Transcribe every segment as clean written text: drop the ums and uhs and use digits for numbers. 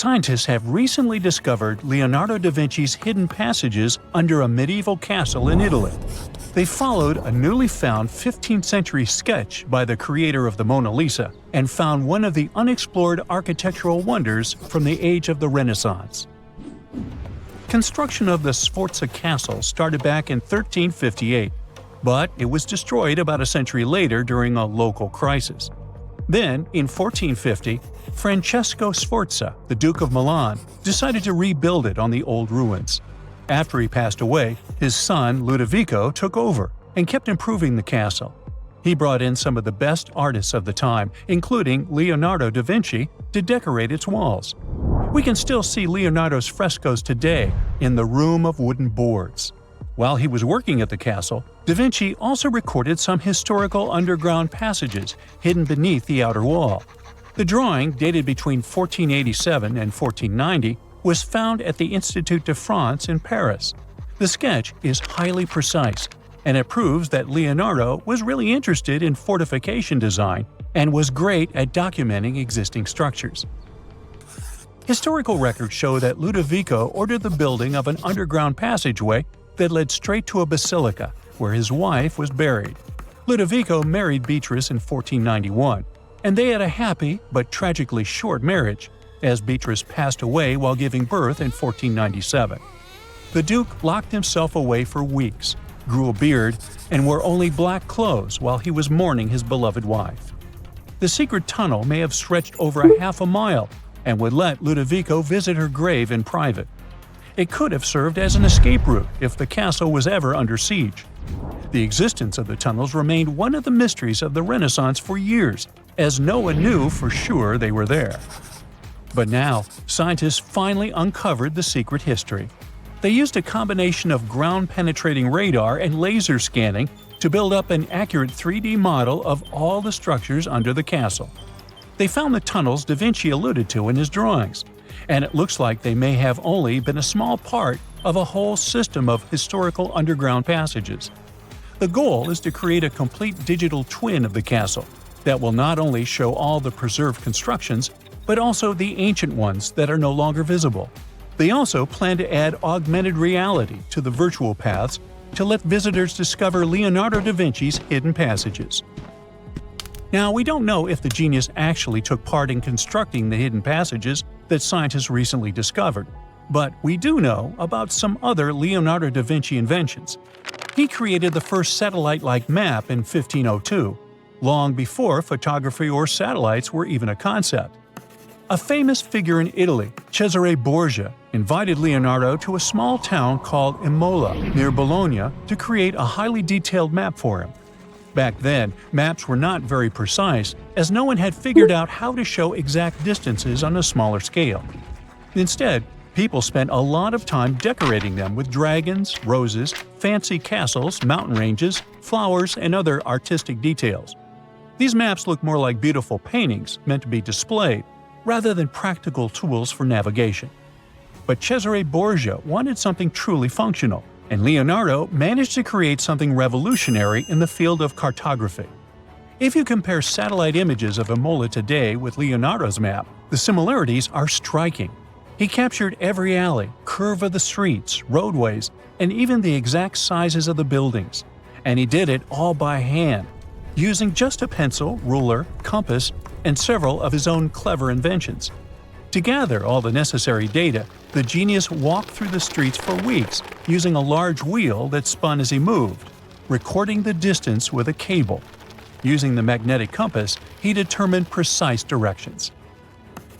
Scientists have recently discovered Leonardo da Vinci's hidden passages under a medieval castle in Italy. They followed a newly found 15th century sketch by the creator of the Mona Lisa and found one of the unexplored architectural wonders from the age of the Renaissance. Construction of the Sforza castle started back in 1358, but it was destroyed about a century later during a local crisis. Then, in 1450, Francesco Sforza, the Duke of Milan, decided to rebuild it on the old ruins. After he passed away, his son Ludovico took over and kept improving the castle. He brought in some of the best artists of the time, including Leonardo da Vinci, to decorate its walls. We can still see Leonardo's frescoes today in the Room of Wooden Boards. While he was working at the castle, da Vinci also recorded some historical underground passages hidden beneath the outer wall. The drawing, dated between 1487 and 1490, was found at the Institut de France in Paris. The sketch is highly precise, and it proves that Leonardo was really interested in fortification design and was great at documenting existing structures. Historical records show that Ludovico ordered the building of an underground passageway that led straight to a basilica, where his wife was buried. Ludovico married Beatrice in 1491, and they had a happy but tragically short marriage, as Beatrice passed away while giving birth in 1497. The Duke locked himself away for weeks, grew a beard, and wore only black clothes while he was mourning his beloved wife. The secret tunnel may have stretched over a half a mile and would let Ludovico visit her grave in private. It could have served as an escape route if the castle was ever under siege. The existence of the tunnels remained one of the mysteries of the Renaissance for years, as no one knew for sure they were there. But now, scientists finally uncovered the secret history. They used a combination of ground-penetrating radar and laser scanning to build up an accurate 3D model of all the structures under the castle. They found the tunnels da Vinci alluded to in his drawings, and it looks like they may have only been a small part of a whole system of historical underground passages. The goal is to create a complete digital twin of the castle that will not only show all the preserved constructions, but also the ancient ones that are no longer visible. They also plan to add augmented reality to the virtual paths to let visitors discover Leonardo da Vinci's hidden passages. Now, we don't know if the genius actually took part in constructing the hidden passages that scientists recently discovered, but we do know about some other Leonardo da Vinci inventions. He created the first satellite-like map in 1502, long before photography or satellites were even a concept. A famous figure in Italy, Cesare Borgia, invited Leonardo to a small town called Imola, near Bologna, to create a highly detailed map for him. Back then, maps were not very precise, as no one had figured out how to show exact distances on a smaller scale. Instead, people spent a lot of time decorating them with dragons, roses, fancy castles, mountain ranges, flowers, and other artistic details. These maps look more like beautiful paintings meant to be displayed, rather than practical tools for navigation. But Cesare Borgia wanted something truly functional, and Leonardo managed to create something revolutionary in the field of cartography. If you compare satellite images of Imola today with Leonardo's map, the similarities are striking. He captured every alley, curve of the streets, roadways, and even the exact sizes of the buildings. And he did it all by hand, using just a pencil, ruler, compass, and several of his own clever inventions. To gather all the necessary data, the genius walked through the streets for weeks using a large wheel that spun as he moved, recording the distance with a cable. Using the magnetic compass, he determined precise directions.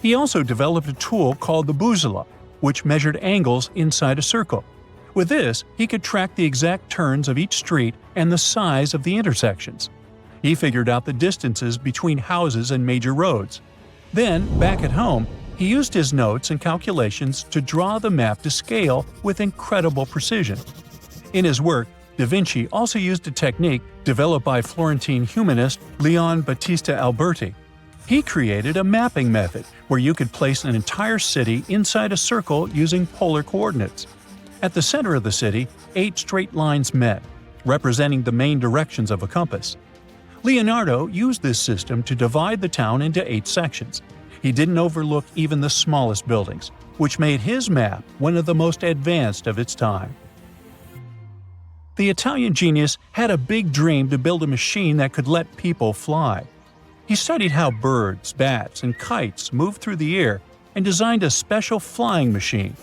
He also developed a tool called the bussola, which measured angles inside a circle. With this, he could track the exact turns of each street and the size of the intersections. He figured out the distances between houses and major roads. Then, back at home, he used his notes and calculations to draw the map to scale with incredible precision. In his work, Da Vinci also used a technique developed by Florentine humanist Leon Battista Alberti. He created a mapping method where you could place an entire city inside a circle using polar coordinates. At the center of the city, 8 straight lines met, representing the main directions of a compass. Leonardo used this system to divide the town into 8 sections. He didn't overlook even the smallest buildings, which made his map one of the most advanced of its time. The Italian genius had a big dream to build a machine that could let people fly. He studied how birds, bats, and kites move through the air and designed a special flying machine.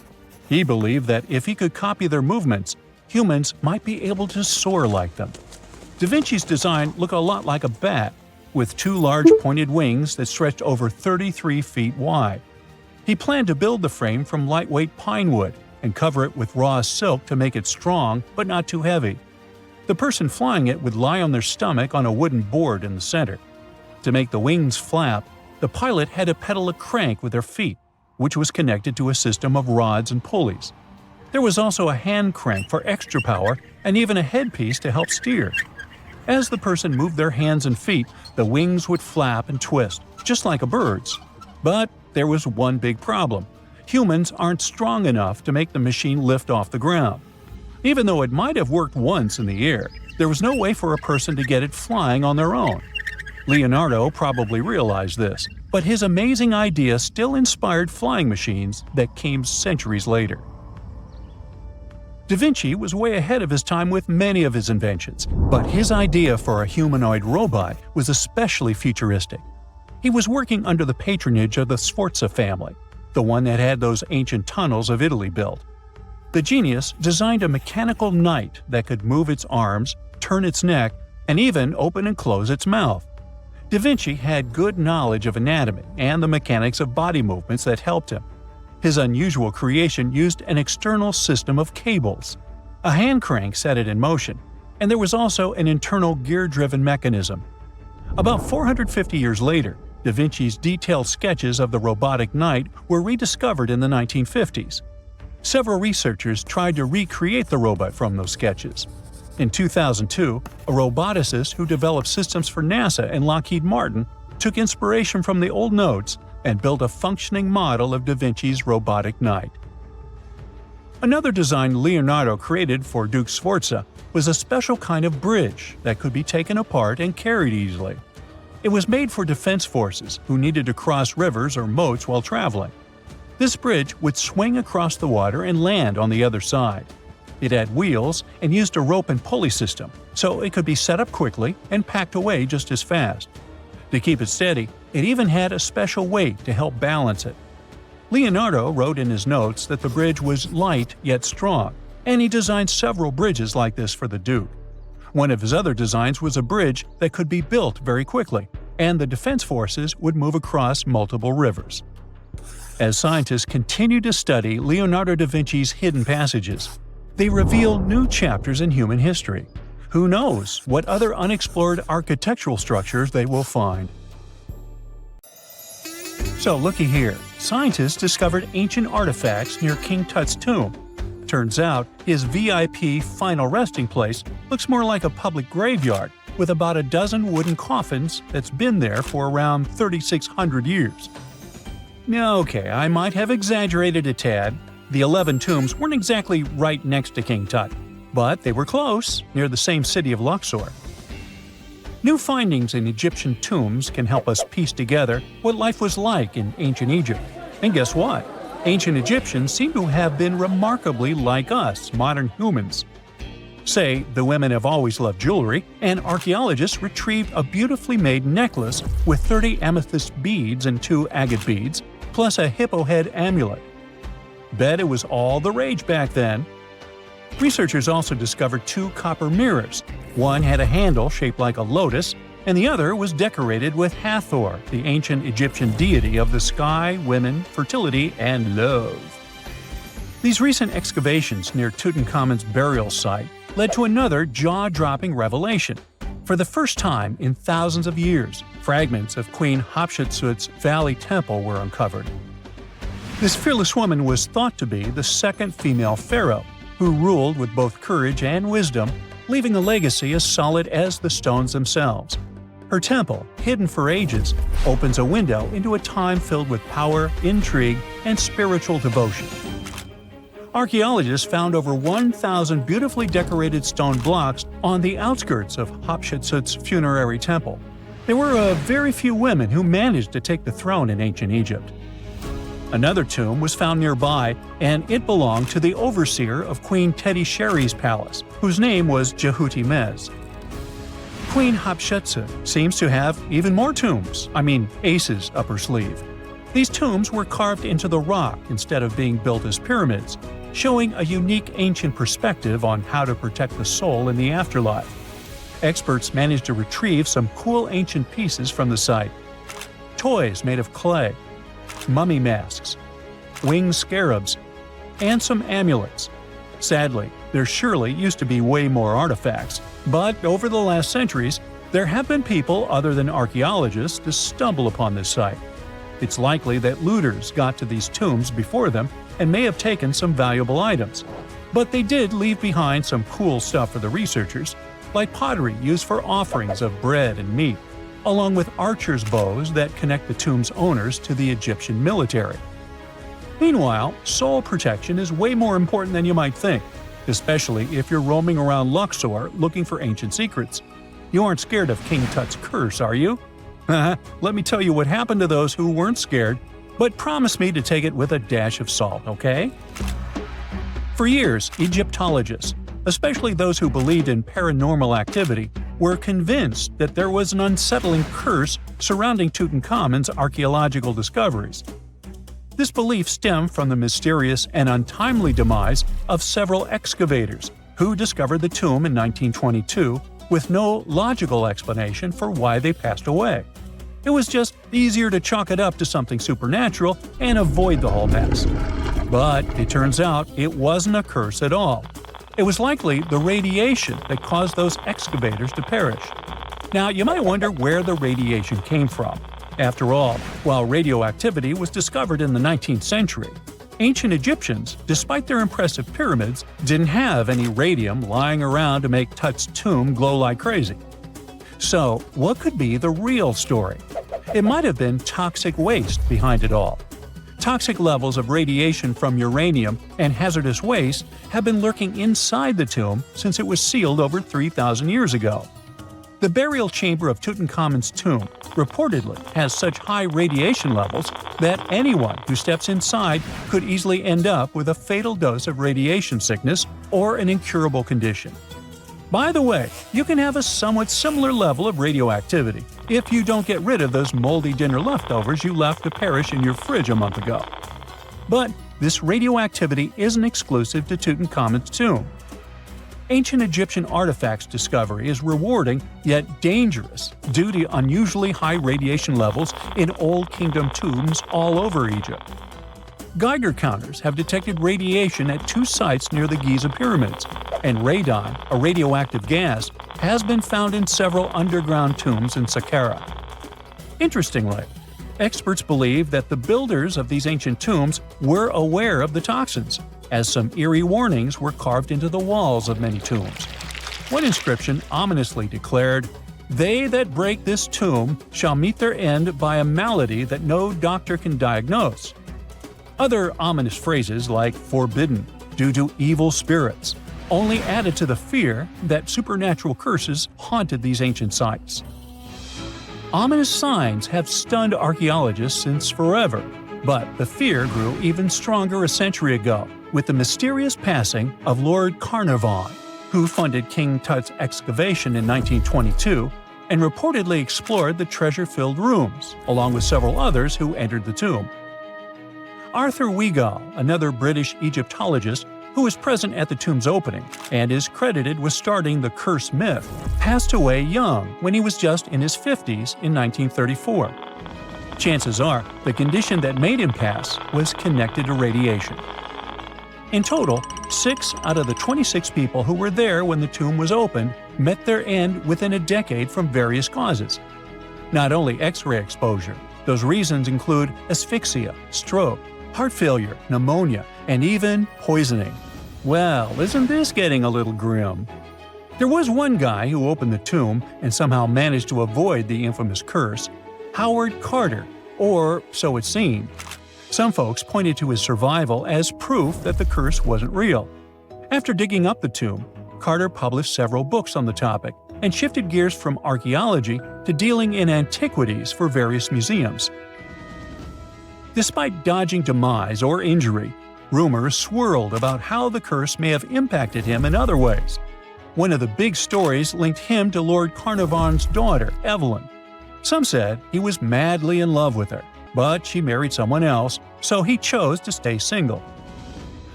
He believed that if he could copy their movements, humans might be able to soar like them. Da Vinci's design looked a lot like a bat, with two large pointed wings that stretched over 33 feet wide. He planned to build the frame from lightweight pine wood and cover it with raw silk to make it strong but not too heavy. The person flying it would lie on their stomach on a wooden board in the center. To make the wings flap, the pilot had to pedal a crank with their feet, which was connected to a system of rods and pulleys. There was also a hand crank for extra power and even a headpiece to help steer. As the person moved their hands and feet, the wings would flap and twist, just like a bird's. But there was one big problem. Humans aren't strong enough to make the machine lift off the ground. Even though it might have worked once in the air, there was no way for a person to get it flying on their own. Leonardo probably realized this, but his amazing idea still inspired flying machines that came centuries later. Da Vinci was way ahead of his time with many of his inventions, but his idea for a humanoid robot was especially futuristic. He was working under the patronage of the Sforza family, the one that had those ancient tunnels of Italy built. The genius designed a mechanical knight that could move its arms, turn its neck, and even open and close its mouth. Da Vinci had good knowledge of anatomy and the mechanics of body movements that helped him. His unusual creation used an external system of cables. A hand crank set it in motion, and there was also an internal gear-driven mechanism. About 450 years later, Da Vinci's detailed sketches of the robotic knight were rediscovered in the 1950s. Several researchers tried to recreate the robot from those sketches. In 2002, a roboticist who developed systems for NASA and Lockheed Martin took inspiration from the old notes and built a functioning model of Da Vinci's robotic knight. Another design Leonardo created for Duke Sforza was a special kind of bridge that could be taken apart and carried easily. It was made for defense forces who needed to cross rivers or moats while traveling. This bridge would swing across the water and land on the other side. It had wheels and used a rope and pulley system, so it could be set up quickly and packed away just as fast. To keep it steady, it even had a special weight to help balance it. Leonardo wrote in his notes that the bridge was light yet strong, and he designed several bridges like this for the Duke. One of his other designs was a bridge that could be built very quickly, and the defense forces would move across multiple rivers. As scientists continued to study Leonardo da Vinci's hidden passages, they reveal new chapters in human history. Who knows what other unexplored architectural structures they will find? So looky here, scientists discovered ancient artifacts near King Tut's tomb. Turns out, his VIP final resting place looks more like a public graveyard with about a dozen wooden coffins that's been there for around 3,600 years. Okay, I might have exaggerated a tad. The 11 tombs weren't exactly right next to King Tut, but they were close, near the same city of Luxor. New findings in Egyptian tombs can help us piece together what life was like in ancient Egypt. And guess what? Ancient Egyptians seem to have been remarkably like us, modern humans. Say, the women have always loved jewelry, and archaeologists retrieved a beautifully made necklace with 30 amethyst beads and 2 agate beads, plus a hippo head amulet. Bet it was all the rage back then. Researchers also discovered 2 copper mirrors. One had a handle shaped like a lotus, and the other was decorated with Hathor, the ancient Egyptian deity of the sky, women, fertility, and love. These recent excavations near Tutankhamun's burial site led to another jaw-dropping revelation. For the first time in thousands of years, fragments of Queen Hatshepsut's Valley Temple were uncovered. This fearless woman was thought to be the second female pharaoh, who ruled with both courage and wisdom, leaving a legacy as solid as the stones themselves. Her temple, hidden for ages, opens a window into a time filled with power, intrigue, and spiritual devotion. Archaeologists found over 1,000 beautifully decorated stone blocks on the outskirts of Hatshepsut's funerary temple. There were very few women who managed to take the throne in ancient Egypt. Another tomb was found nearby, and it belonged to the overseer of Queen Tete Sheri's palace, whose name was Jehuti-Mez. Queen Hatshepsut seems to have even more tombs, aces up her sleeve. These tombs were carved into the rock instead of being built as pyramids, showing a unique ancient perspective on how to protect the soul in the afterlife. Experts managed to retrieve some cool ancient pieces from the site. Toys made of clay, mummy masks, winged scarabs, and some amulets. Sadly, there surely used to be way more artifacts, but over the last centuries, there have been people other than archaeologists to stumble upon this site. It's likely that looters got to these tombs before them and may have taken some valuable items. But they did leave behind some cool stuff for the researchers, like pottery used for offerings of bread and meat, along with archers' bows that connect the tomb's owners to the Egyptian military. Meanwhile, soul protection is way more important than you might think, especially if you're roaming around Luxor looking for ancient secrets. You aren't scared of King Tut's curse, are you? Let me tell you what happened to those who weren't scared, but promise me to take it with a dash of salt, okay? For years, Egyptologists, especially those who believed in paranormal activity, were convinced that there was an unsettling curse surrounding Tutankhamun's archaeological discoveries. This belief stemmed from the mysterious and untimely demise of several excavators who discovered the tomb in 1922 with no logical explanation for why they passed away. It was just easier to chalk it up to something supernatural and avoid the whole mess. But it turns out it wasn't a curse at all. It was likely the radiation that caused those excavators to perish. Now, you might wonder where the radiation came from. After all, while radioactivity was discovered in the 19th century, ancient Egyptians, despite their impressive pyramids, didn't have any radium lying around to make Tut's tomb glow like crazy. So, what could be the real story? It might have been toxic waste behind it all. Toxic levels of radiation from uranium and hazardous waste have been lurking inside the tomb since it was sealed over 3,000 years ago. The burial chamber of Tutankhamun's tomb reportedly has such high radiation levels that anyone who steps inside could easily end up with a fatal dose of radiation sickness or an incurable condition. By the way, you can have a somewhat similar level of radioactivity if you don't get rid of those moldy dinner leftovers you left to perish in your fridge a month ago. But this radioactivity isn't exclusive to Tutankhamun's tomb. Ancient Egyptian artifacts discovery is rewarding yet dangerous due to unusually high radiation levels in Old Kingdom tombs all over Egypt. Geiger counters have detected radiation at 2 sites near the Giza pyramids, and radon, a radioactive gas, has been found in several underground tombs in Saqqara. Interestingly, experts believe that the builders of these ancient tombs were aware of the toxins, as some eerie warnings were carved into the walls of many tombs. One inscription ominously declared, "They that break this tomb shall meet their end by a malady that no doctor can diagnose." Other ominous phrases like "forbidden," "due to evil spirits," only added to the fear that supernatural curses haunted these ancient sites. Ominous signs have stunned archaeologists since forever, but the fear grew even stronger a century ago with the mysterious passing of Lord Carnarvon, who funded King Tut's excavation in 1922 and reportedly explored the treasure-filled rooms, along with several others who entered the tomb. Arthur Weigall, another British Egyptologist who was present at the tomb's opening and is credited with starting the curse myth, passed away young when he was just in his 50s in 1934. Chances are the condition that made him pass was connected to radiation. In total, 6 out of the 26 people who were there when the tomb was opened met their end within a decade from various causes. Not only X-ray exposure, those reasons include asphyxia, stroke, heart failure, pneumonia, and even poisoning. Well, isn't this getting a little grim? There was one guy who opened the tomb and somehow managed to avoid the infamous curse, Howard Carter, or so it seemed. Some folks pointed to his survival as proof that the curse wasn't real. After digging up the tomb, Carter published several books on the topic and shifted gears from archaeology to dealing in antiquities for various museums. Despite dodging demise or injury, rumors swirled about how the curse may have impacted him in other ways. One of the big stories linked him to Lord Carnarvon's daughter, Evelyn. Some said he was madly in love with her, but she married someone else, so he chose to stay single.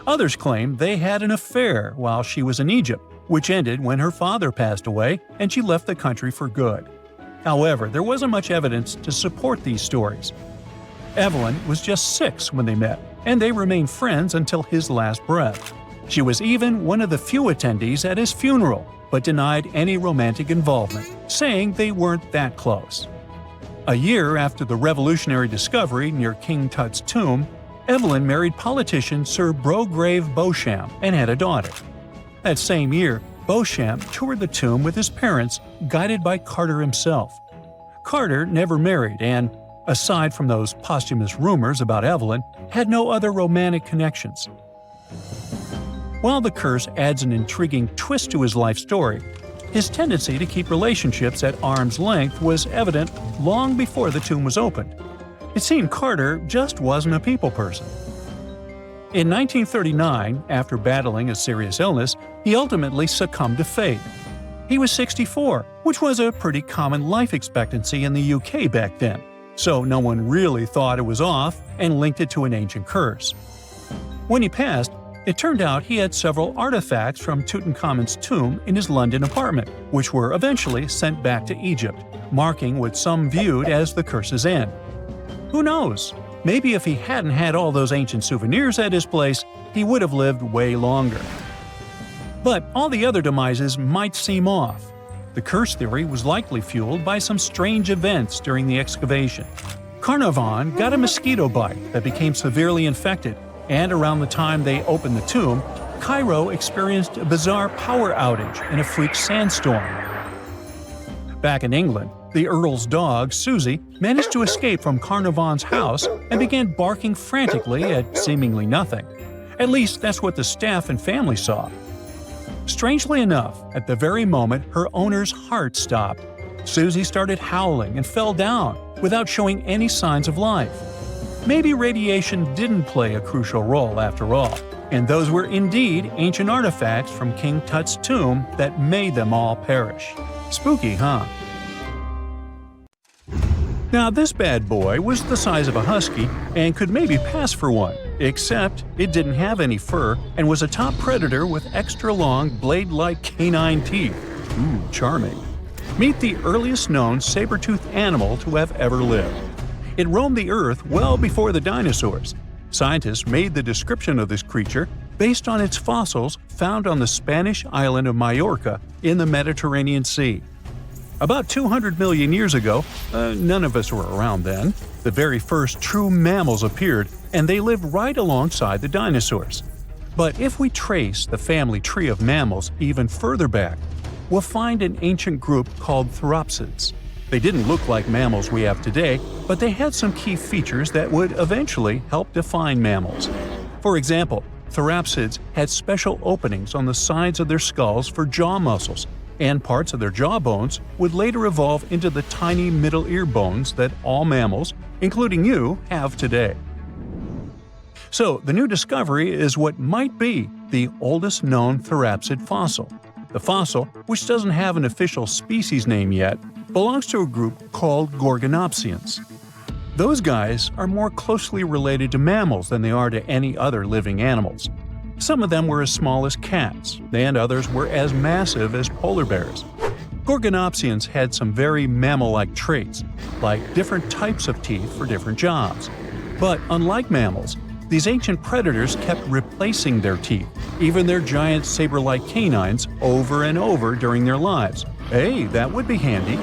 Others claimed they had an affair while she was in Egypt, which ended when her father passed away and she left the country for good. However, there wasn't much evidence to support these stories. Evelyn was just 6 when they met, and they remained friends until his last breath. She was even one of the few attendees at his funeral, but denied any romantic involvement, saying they weren't that close. A year after the revolutionary discovery near King Tut's tomb, Evelyn married politician Sir Brograve Beauchamp and had a daughter. That same year, Beauchamp toured the tomb with his parents, guided by Carter himself. Carter never married and, aside from those posthumous rumors about Evelyn, had no other romantic connections. While the curse adds an intriguing twist to his life story, his tendency to keep relationships at arm's length was evident long before the tomb was opened. It seemed Carter just wasn't a people person. In 1939, after battling a serious illness, he ultimately succumbed to fate. He was 64, which was a pretty common life expectancy in the UK back then, so no one really thought it was off and linked it to an ancient curse. When he passed, it turned out he had several artifacts from Tutankhamun's tomb in his London apartment, which were eventually sent back to Egypt, marking what some viewed as the curse's end. Who knows? Maybe if he hadn't had all those ancient souvenirs at his place, he would have lived way longer. But all the other demises might seem off. The curse theory was likely fueled by some strange events during the excavation. Carnarvon got a mosquito bite that became severely infected, and around the time they opened the tomb, Cairo experienced a bizarre power outage in a freak sandstorm. Back in England, the Earl's dog, Susie, managed to escape from Carnarvon's house and began barking frantically at seemingly nothing. At least that's what the staff and family saw. Strangely enough, at the very moment her owner's heart stopped, Susie started howling and fell down without showing any signs of life. Maybe radiation didn't play a crucial role after all, and those were indeed ancient artifacts from King Tut's tomb that made them all perish. Spooky, huh? Now this bad boy was the size of a husky and could maybe pass for one, except it didn't have any fur and was a top predator with extra long blade-like canine teeth. Ooh, charming. Meet the earliest known saber-tooth animal to have ever lived. It roamed the earth well before the dinosaurs. Scientists made the description of this creature based on its fossils found on the Spanish island of Majorca in the Mediterranean Sea. About 200 million years ago, none of us were around then, the very first true mammals appeared, and they lived right alongside the dinosaurs. But if we trace the family tree of mammals even further back, we'll find an ancient group called Therapsids. They didn't look like mammals we have today, but they had some key features that would eventually help define mammals. For example, Therapsids had special openings on the sides of their skulls for jaw muscles, and parts of their jaw bones would later evolve into the tiny middle ear bones that all mammals, including you, have today. So, the new discovery is what might be the oldest known Therapsid fossil. The fossil, which doesn't have an official species name yet, belongs to a group called Gorgonopsians. Those guys are more closely related to mammals than they are to any other living animals. Some of them were as small as cats, and others were as massive as polar bears. Gorgonopsians had some very mammal-like traits, like different types of teeth for different jobs. But unlike mammals, these ancient predators kept replacing their teeth, even their giant saber-like canines, over and over during their lives. Hey, that would be handy.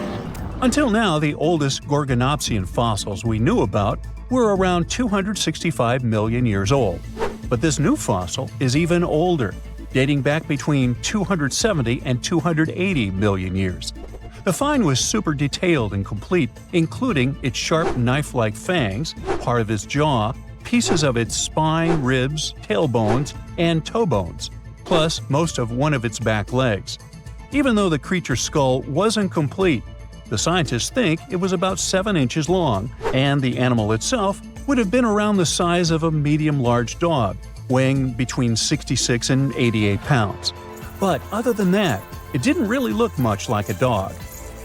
Until now, the oldest Gorgonopsian fossils we knew about were around 265 million years old. But this new fossil is even older, dating back between 270 and 280 million years. The find was super detailed and complete, including its sharp knife-like fangs, part of its jaw, pieces of its spine, ribs, tailbones, and toe bones, plus most of one of its back legs. Even though the creature's skull wasn't complete, The scientists think it was about 7 inches long, and the animal itself would have been around the size of a medium-large dog, weighing between 66 and 88 pounds. But other than that, it didn't really look much like a dog.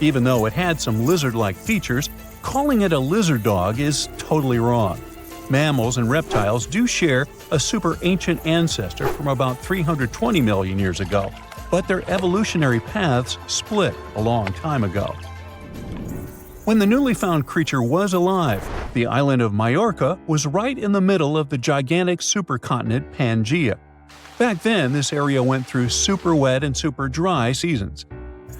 Even though it had some lizard-like features, calling it a lizard dog is totally wrong. Mammals and reptiles do share a super ancient ancestor from about 320 million years ago, but their evolutionary paths split a long time ago. When the newly found creature was alive, the island of Majorca was right in the middle of the gigantic supercontinent Pangea. Back then, this area went through super wet and super dry seasons.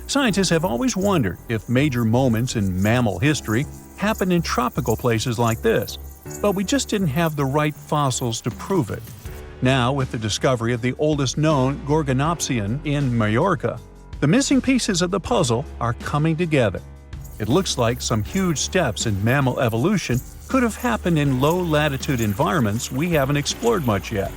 Scientists have always wondered if major moments in mammal history happened in tropical places like this, but we just didn't have the right fossils to prove it. Now, with the discovery of the oldest known Gorgonopsian in Majorca, the missing pieces of the puzzle are coming together. It looks like some huge steps in mammal evolution could have happened in low-latitude environments we haven't explored much yet.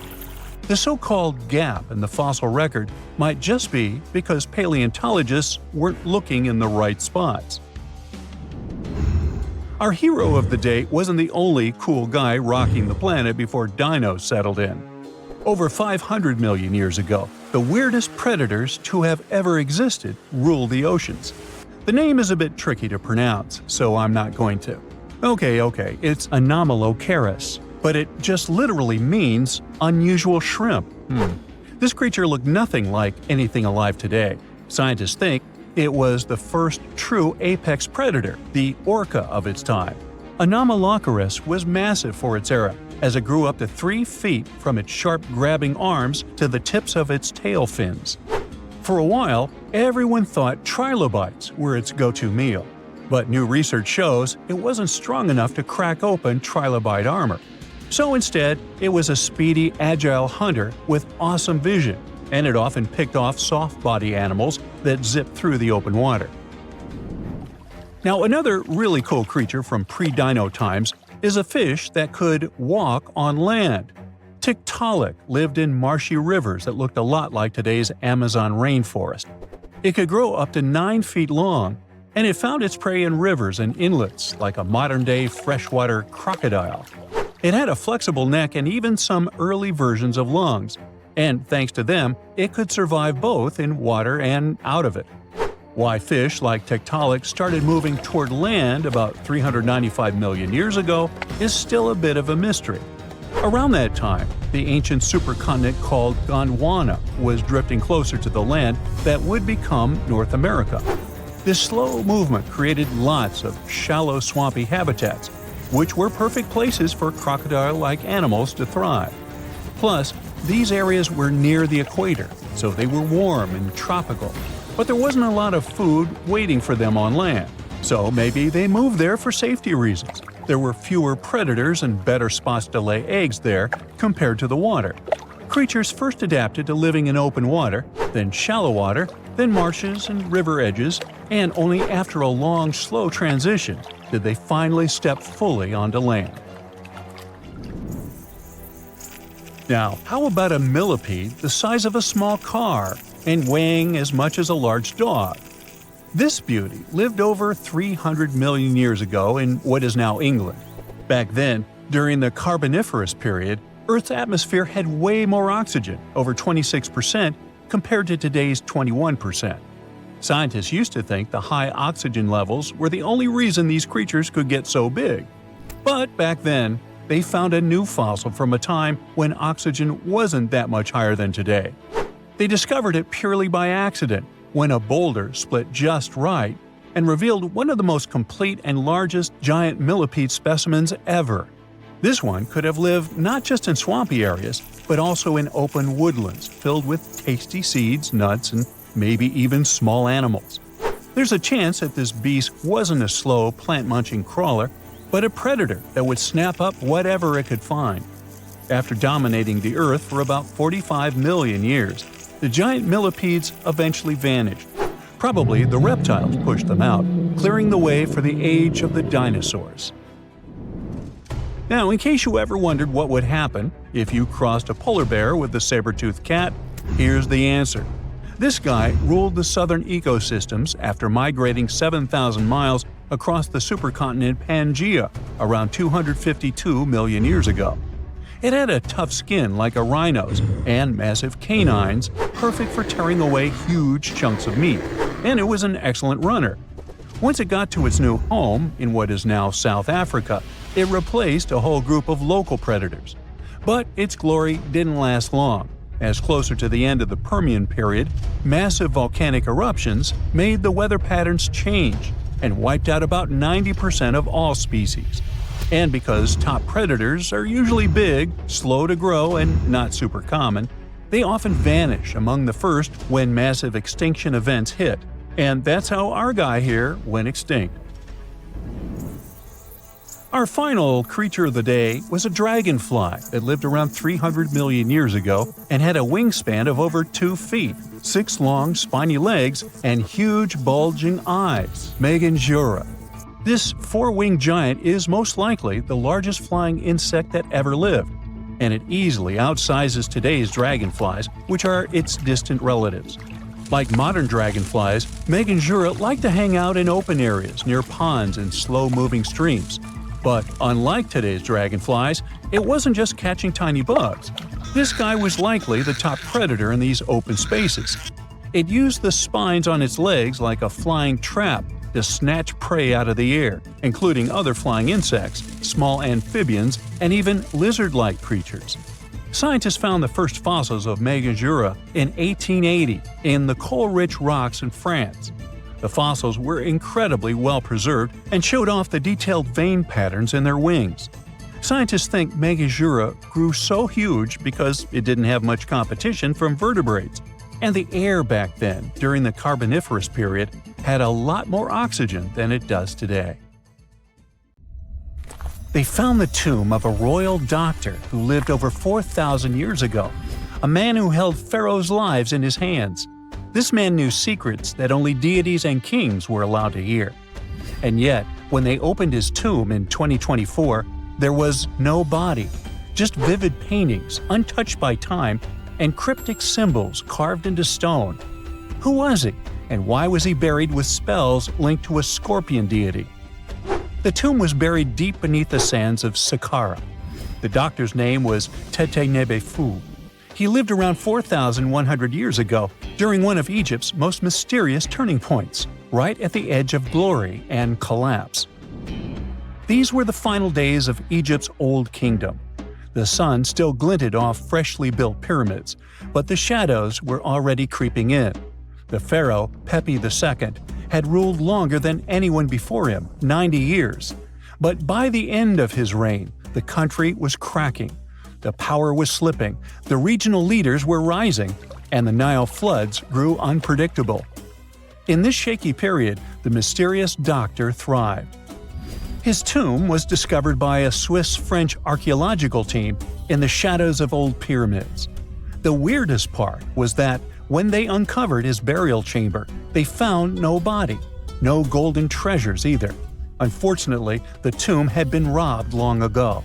The so-called gap in the fossil record might just be because paleontologists weren't looking in the right spots. Our hero of the day wasn't the only cool guy rocking the planet before dinos settled in. Over 500 million years ago, the weirdest predators to have ever existed ruled the oceans. The name is a bit tricky to pronounce, so I'm not going to. Okay, it's Anomalocaris, but it just literally means unusual shrimp. This creature looked nothing like anything alive today. Scientists think it was the first true apex predator, the orca of its time. Anomalocaris was massive for its era, as it grew up to 3 feet from its sharp grabbing arms to the tips of its tail fins. For a while, everyone thought trilobites were its go-to meal, but new research shows it wasn't strong enough to crack open trilobite armor. So instead, it was a speedy, agile hunter with awesome vision, and it often picked off soft-body animals that zipped through the open water. Now, another really cool creature from pre-dino times is a fish that could walk on land. Tiktaalik lived in marshy rivers that looked a lot like today's Amazon rainforest. It could grow up to 9 feet long, and it found its prey in rivers and inlets like a modern-day freshwater crocodile. It had a flexible neck and even some early versions of lungs, and thanks to them, it could survive both in water and out of it. Why fish like Tiktaalik started moving toward land about 395 million years ago is still a bit of a mystery. Around that time, the ancient supercontinent called Gondwana was drifting closer to the land that would become North America. This slow movement created lots of shallow swampy habitats, which were perfect places for crocodile-like animals to thrive. Plus, these areas were near the equator, so they were warm and tropical, but there wasn't a lot of food waiting for them on land, so maybe they moved there for safety reasons. There were fewer predators and better spots to lay eggs there compared to the water. Creatures first adapted to living in open water, then shallow water, then marshes and river edges, and only after a long, slow transition did they finally step fully onto land. Now, how about a millipede the size of a small car and weighing as much as a large dog? This beauty lived over 300 million years ago in what is now England. Back then, during the Carboniferous period, Earth's atmosphere had way more oxygen, over 26%, compared to today's 21%. Scientists used to think the high oxygen levels were the only reason these creatures could get so big. But back then, they found a new fossil from a time when oxygen wasn't that much higher than today. They discovered it purely by accident, when a boulder split just right and revealed one of the most complete and largest giant millipede specimens ever. This one could have lived not just in swampy areas, but also in open woodlands filled with tasty seeds, nuts, and maybe even small animals. There's a chance that this beast wasn't a slow, plant-munching crawler, but a predator that would snap up whatever it could find. After dominating the Earth for about 45 million years, the giant millipedes eventually vanished. Probably the reptiles pushed them out, clearing the way for the age of the dinosaurs. Now, in case you ever wondered what would happen if you crossed a polar bear with a saber-toothed cat, here's the answer. This guy ruled the southern ecosystems after migrating 7,000 miles across the supercontinent Pangea around 252 million years ago. It had a tough skin like a rhino's and massive canines, perfect for tearing away huge chunks of meat, and it was an excellent runner. Once it got to its new home, in what is now South Africa, it replaced a whole group of local predators. But its glory didn't last long, as closer to the end of the Permian period, massive volcanic eruptions made the weather patterns change and wiped out about 90% of all species. And because top predators are usually big, slow to grow, and not super common, they often vanish among the first when massive extinction events hit. And that's how our guy here went extinct. Our final creature of the day was a dragonfly that lived around 300 million years ago and had a wingspan of over 2 feet, 6 long, spiny legs, and huge, bulging eyes. Mangejura. This 4-winged giant is most likely the largest flying insect that ever lived, and it easily outsizes today's dragonflies, which are its distant relatives. Like modern dragonflies, Mangejura like to hang out in open areas near ponds and slow-moving streams. But unlike today's dragonflies, it wasn't just catching tiny bugs. This guy was likely the top predator in these open spaces. It used the spines on its legs like a flying trap to snatch prey out of the air, including other flying insects, small amphibians, and even lizard-like creatures. Scientists found the first fossils of Mangejura in 1880 in the coal-rich rocks in France. The fossils were incredibly well preserved and showed off the detailed vein patterns in their wings. Scientists think Mangejura grew so huge because it didn't have much competition from vertebrates, and the air back then, during the Carboniferous period, had a lot more oxygen than it does today. They found the tomb of a royal doctor who lived over 4,000 years ago, a man who held pharaohs' lives in his hands. This man knew secrets that only deities and kings were allowed to hear. And yet, when they opened his tomb in 2024, there was no body, just vivid paintings, untouched by time, and cryptic symbols carved into stone. Who was he, and why was he buried with spells linked to a scorpion deity? The tomb was buried deep beneath the sands of Saqqara. The doctor's name was Tete Nebu. He lived around 4,100 years ago, during one of Egypt's most mysterious turning points, right at the edge of glory and collapse. These were the final days of Egypt's Old Kingdom. The sun still glinted off freshly built pyramids, but the shadows were already creeping in. The pharaoh, Pepi II, had ruled longer than anyone before him, 90 years. But by the end of his reign, the country was cracking. The power was slipping, the regional leaders were rising, and the Nile floods grew unpredictable. In this shaky period, the mysterious doctor thrived. His tomb was discovered by a Swiss-French archaeological team in the shadows of old pyramids. The weirdest part was that when they uncovered his burial chamber, they found no body, no golden treasures either. Unfortunately, the tomb had been robbed long ago.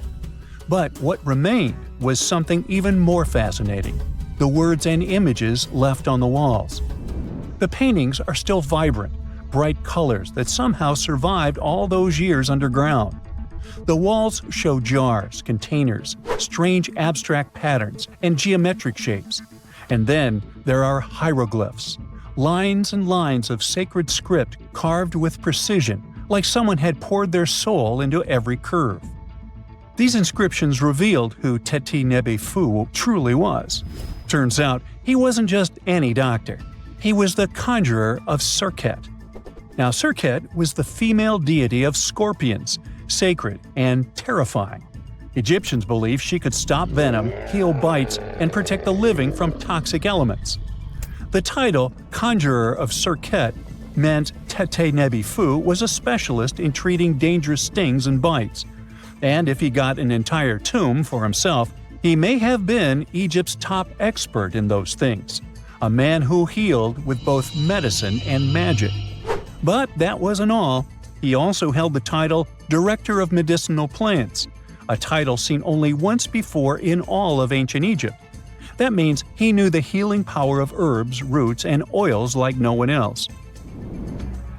But what remained was something even more fascinating: the words and images left on the walls. The paintings are still vibrant, bright colors that somehow survived all those years underground. The walls show jars, containers, strange abstract patterns, and geometric shapes. And then there are hieroglyphs, lines and lines of sacred script carved with precision, like someone had poured their soul into every curve. These inscriptions revealed who Tete Nebu truly was. Turns out, he wasn't just any doctor. He was the conjurer of Serket. Now, Serket was the female deity of scorpions, sacred and terrifying. Egyptians believed she could stop venom, heal bites, and protect the living from toxic elements. The title, Conjurer of Serket, meant Tete Nebu was a specialist in treating dangerous stings and bites. And if he got an entire tomb for himself, he may have been Egypt's top expert in those things, a man who healed with both medicine and magic. But that wasn't all. He also held the title Director of Medicinal Plants, a title seen only once before in all of ancient Egypt. That means he knew the healing power of herbs, roots, and oils like no one else.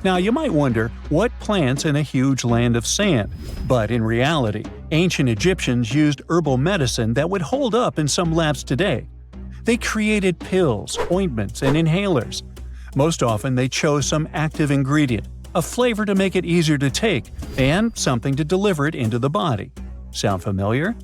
Now, you might wonder what plants in a huge land of sand, but in reality, ancient Egyptians used herbal medicine that would hold up in some labs today. They created pills, ointments, and inhalers. Most often, they chose some active ingredient, a flavor to make it easier to take, and something to deliver it into the body. Sound familiar?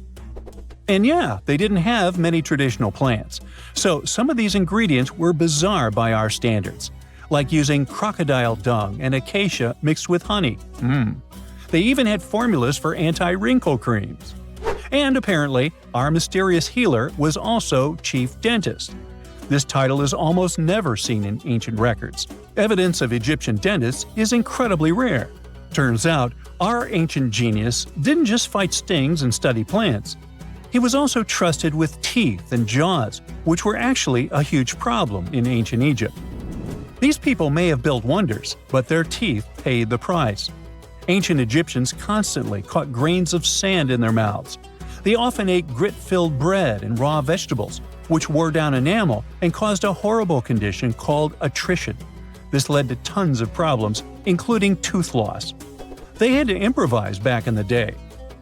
And yeah, they didn't have many traditional plants, so some of these ingredients were bizarre by our standards, like using crocodile dung and acacia mixed with honey. They even had formulas for anti-wrinkle creams. And apparently, our mysterious healer was also chief dentist. This title is almost never seen in ancient records. Evidence of Egyptian dentists is incredibly rare. Turns out, our ancient genius didn't just fight stings and study plants. He was also trusted with teeth and jaws, which were actually a huge problem in ancient Egypt. These people may have built wonders, but their teeth paid the price. Ancient Egyptians constantly caught grains of sand in their mouths. They often ate grit-filled bread and raw vegetables, which wore down enamel and caused a horrible condition called attrition. This led to tons of problems, including tooth loss. They had to improvise back in the day.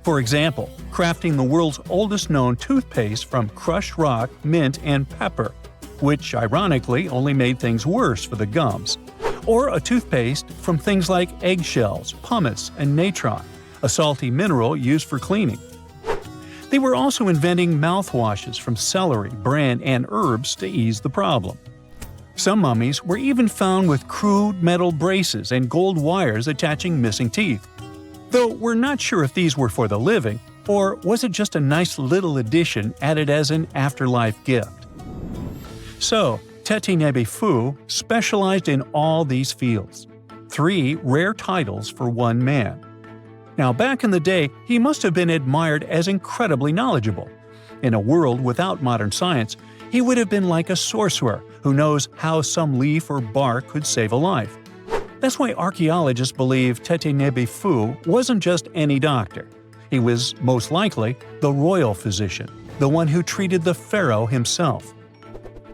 For example, crafting the world's oldest known toothpaste from crushed rock, mint, and pepper, which ironically only made things worse for the gums. Or a toothpaste from things like eggshells, pumice, and natron, a salty mineral used for cleaning. They were also inventing mouthwashes from celery, bran, and herbs to ease the problem. Some mummies were even found with crude metal braces and gold wires attaching missing teeth. Though we're not sure if these were for the living, or was it just a nice little addition added as an afterlife gift. So, Tete Nebu specialized in all these fields. 3 rare titles for one man. Now, back in the day, he must have been admired as incredibly knowledgeable. In a world without modern science, he would have been like a sorcerer who knows how some leaf or bark could save a life. That's why archaeologists believe Tete Nebu wasn't just any doctor. He was, most likely, the royal physician, the one who treated the pharaoh himself.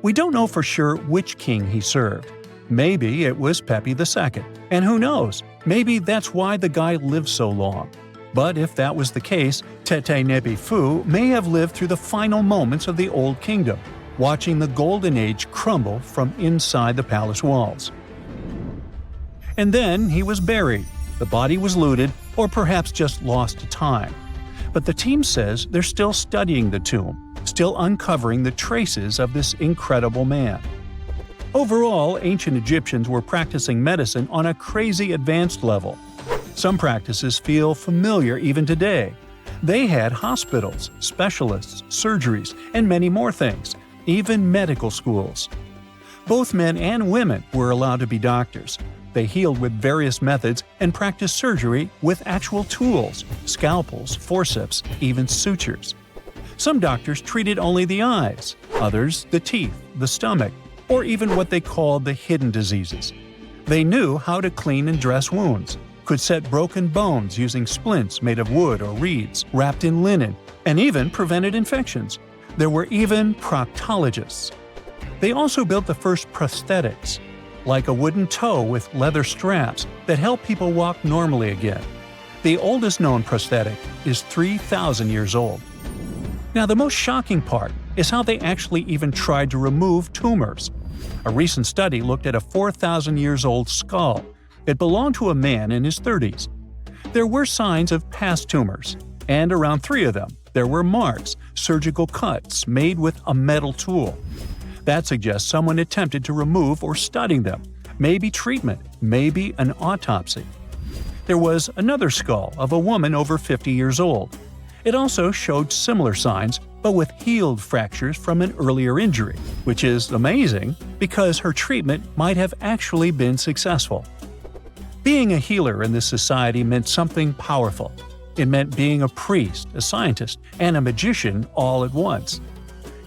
We don't know for sure which king he served. Maybe it was Pepi II, and who knows, maybe that's why the guy lived so long. But if that was the case, Tete Nebu may have lived through the final moments of the Old Kingdom, watching the Golden Age crumble from inside the palace walls. And then he was buried. The body was looted, or perhaps just lost to time. But the team says they're still studying the tomb, still uncovering the traces of this incredible man. Overall, ancient Egyptians were practicing medicine on a crazy advanced level. Some practices feel familiar even today. They had hospitals, specialists, surgeries, and many more things, even medical schools. Both men and women were allowed to be doctors. They healed with various methods and practiced surgery with actual tools, scalpels, forceps, even sutures. Some doctors treated only the eyes, others the teeth, the stomach, or even what they called the hidden diseases. They knew how to clean and dress wounds, could set broken bones using splints made of wood or reeds wrapped in linen, and even prevented infections. There were even proctologists. They also built the first prosthetics, like a wooden toe with leather straps that help people walk normally again. The oldest known prosthetic is 3,000 years old. Now, the most shocking part is how they actually even tried to remove tumors. A recent study looked at a 4,000 years old skull. It belonged to a man in his 30s. There were signs of past tumors, and around 3 of them, there were marks, surgical cuts made with a metal tool. That suggests someone attempted to remove or study them, maybe treatment, maybe an autopsy. There was another skull of a woman over 50 years old. It also showed similar signs, but with healed fractures from an earlier injury, which is amazing because her treatment might have actually been successful. Being a healer in this society meant something powerful. It meant being a priest, a scientist, and a magician all at once.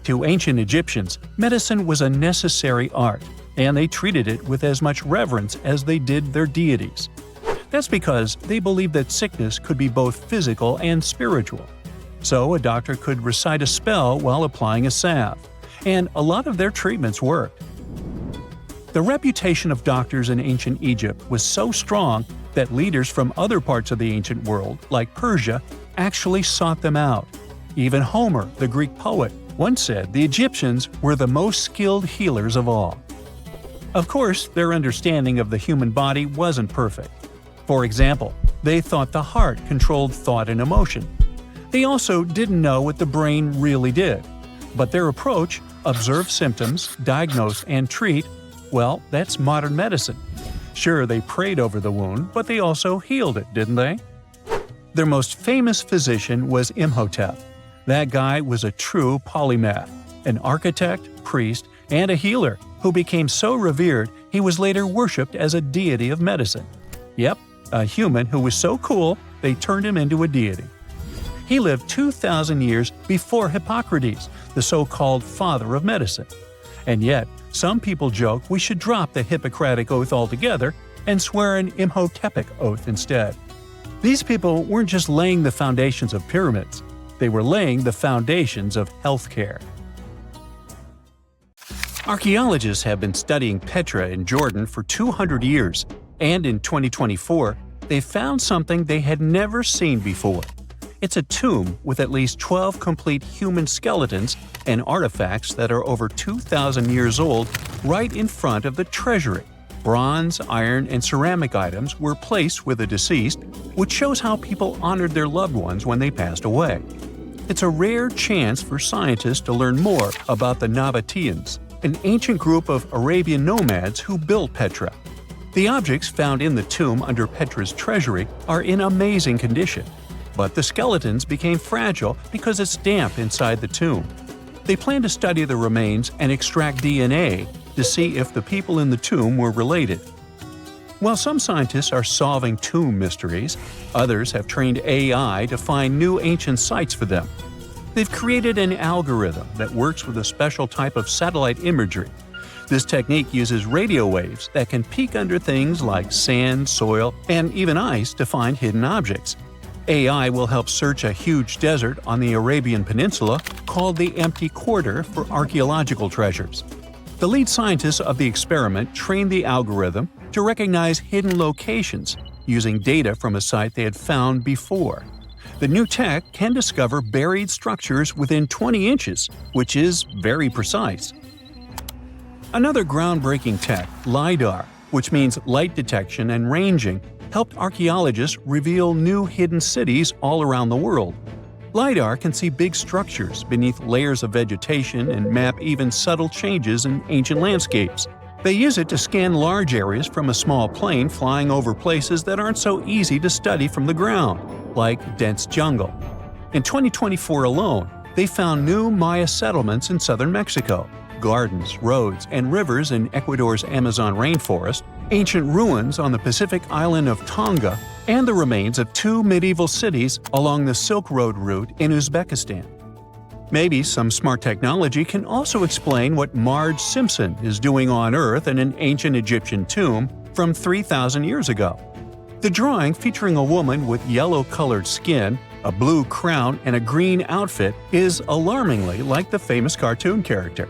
To ancient Egyptians, medicine was a necessary art, and they treated it with as much reverence as they did their deities. That's because they believed that sickness could be both physical and spiritual. So a doctor could recite a spell while applying a salve, and a lot of their treatments worked. The reputation of doctors in ancient Egypt was so strong that leaders from other parts of the ancient world, like Persia, actually sought them out. Even Homer, the Greek poet, once said the Egyptians were the most skilled healers of all. Of course, their understanding of the human body wasn't perfect. For example, they thought the heart controlled thought and emotion. They also didn't know what the brain really did. But their approach, observe symptoms, diagnose, and treat, well, that's modern medicine. Sure, they prayed over the wound, but they also healed it, didn't they? Their most famous physician was Imhotep. That guy was a true polymath, an architect, priest, and a healer who became so revered he was later worshipped as a deity of medicine. Yep, a human who was so cool they turned him into a deity. He lived 2,000 years before Hippocrates, the so-called father of medicine. And yet, some people joke we should drop the Hippocratic Oath altogether and swear an Imhotepic oath instead. These people weren't just laying the foundations of pyramids, they were laying the foundations of healthcare. Archaeologists have been studying Petra in Jordan for 200 years, and in 2024, they found something they had never seen before. It's a tomb with at least 12 complete human skeletons and artifacts that are over 2,000 years old right in front of the treasury. Bronze, iron, and ceramic items were placed with the deceased, which shows how people honored their loved ones when they passed away. It's a rare chance for scientists to learn more about the Nabateans, an ancient group of Arabian nomads who built Petra. The objects found in the tomb under Petra's treasury are in amazing condition, but the skeletons became fragile because it's damp inside the tomb. They plan to study the remains and extract DNA to see if the people in the tomb were related. While some scientists are solving tomb mysteries, others have trained AI to find new ancient sites for them. They've created an algorithm that works with a special type of satellite imagery. This technique uses radio waves that can peek under things like sand, soil, and even ice to find hidden objects. AI will help search a huge desert on the Arabian Peninsula called the Empty Quarter for archaeological treasures. The lead scientists of the experiment trained the algorithm to recognize hidden locations using data from a site they had found before. The new tech can discover buried structures within 20 inches, which is very precise. Another groundbreaking tech, LiDAR, which means light detection and ranging, helped archaeologists reveal new hidden cities all around the world. LiDAR can see big structures beneath layers of vegetation and map even subtle changes in ancient landscapes. They use it to scan large areas from a small plane flying over places that aren't so easy to study from the ground, like dense jungle. In 2024 alone, they found new Maya settlements in southern Mexico, gardens, roads, and rivers in Ecuador's Amazon rainforest, ancient ruins on the Pacific island of Tonga, and the remains of 2 medieval cities along the Silk Road route in Uzbekistan. Maybe some smart technology can also explain what Marge Simpson is doing on Earth in an ancient Egyptian tomb from 3,000 years ago. The drawing, featuring a woman with yellow-colored skin, a blue crown, and a green outfit, is alarmingly like the famous cartoon character.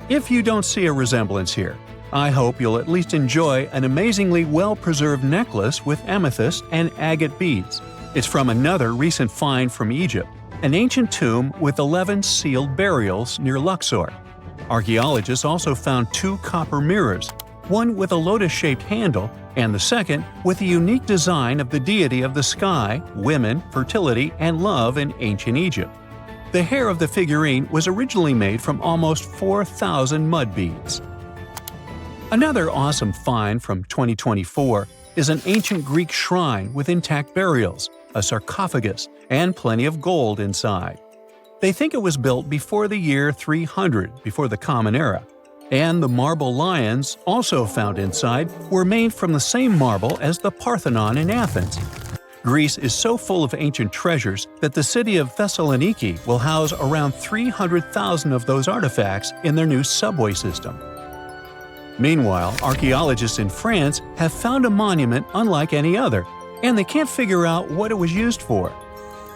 If you don't see a resemblance here, I hope you'll at least enjoy an amazingly well-preserved necklace with amethyst and agate beads. It's from another recent find from Egypt, an ancient tomb with 11 sealed burials near Luxor. Archaeologists also found 2 copper mirrors, one with a lotus-shaped handle and the second with a unique design of the deity of the sky, women, fertility, and love in ancient Egypt. The hair of the figurine was originally made from almost 4,000 mud beads. Another awesome find from 2024 is an ancient Greek shrine with intact burials, a sarcophagus, and plenty of gold inside. They think it was built before the year 300 before the Common Era, and the marble lions, also found inside, were made from the same marble as the Parthenon in Athens. Greece is so full of ancient treasures that the city of Thessaloniki will house around 300,000 of those artifacts in their new subway system. Meanwhile, archaeologists in France have found a monument unlike any other, and they can't figure out what it was used for.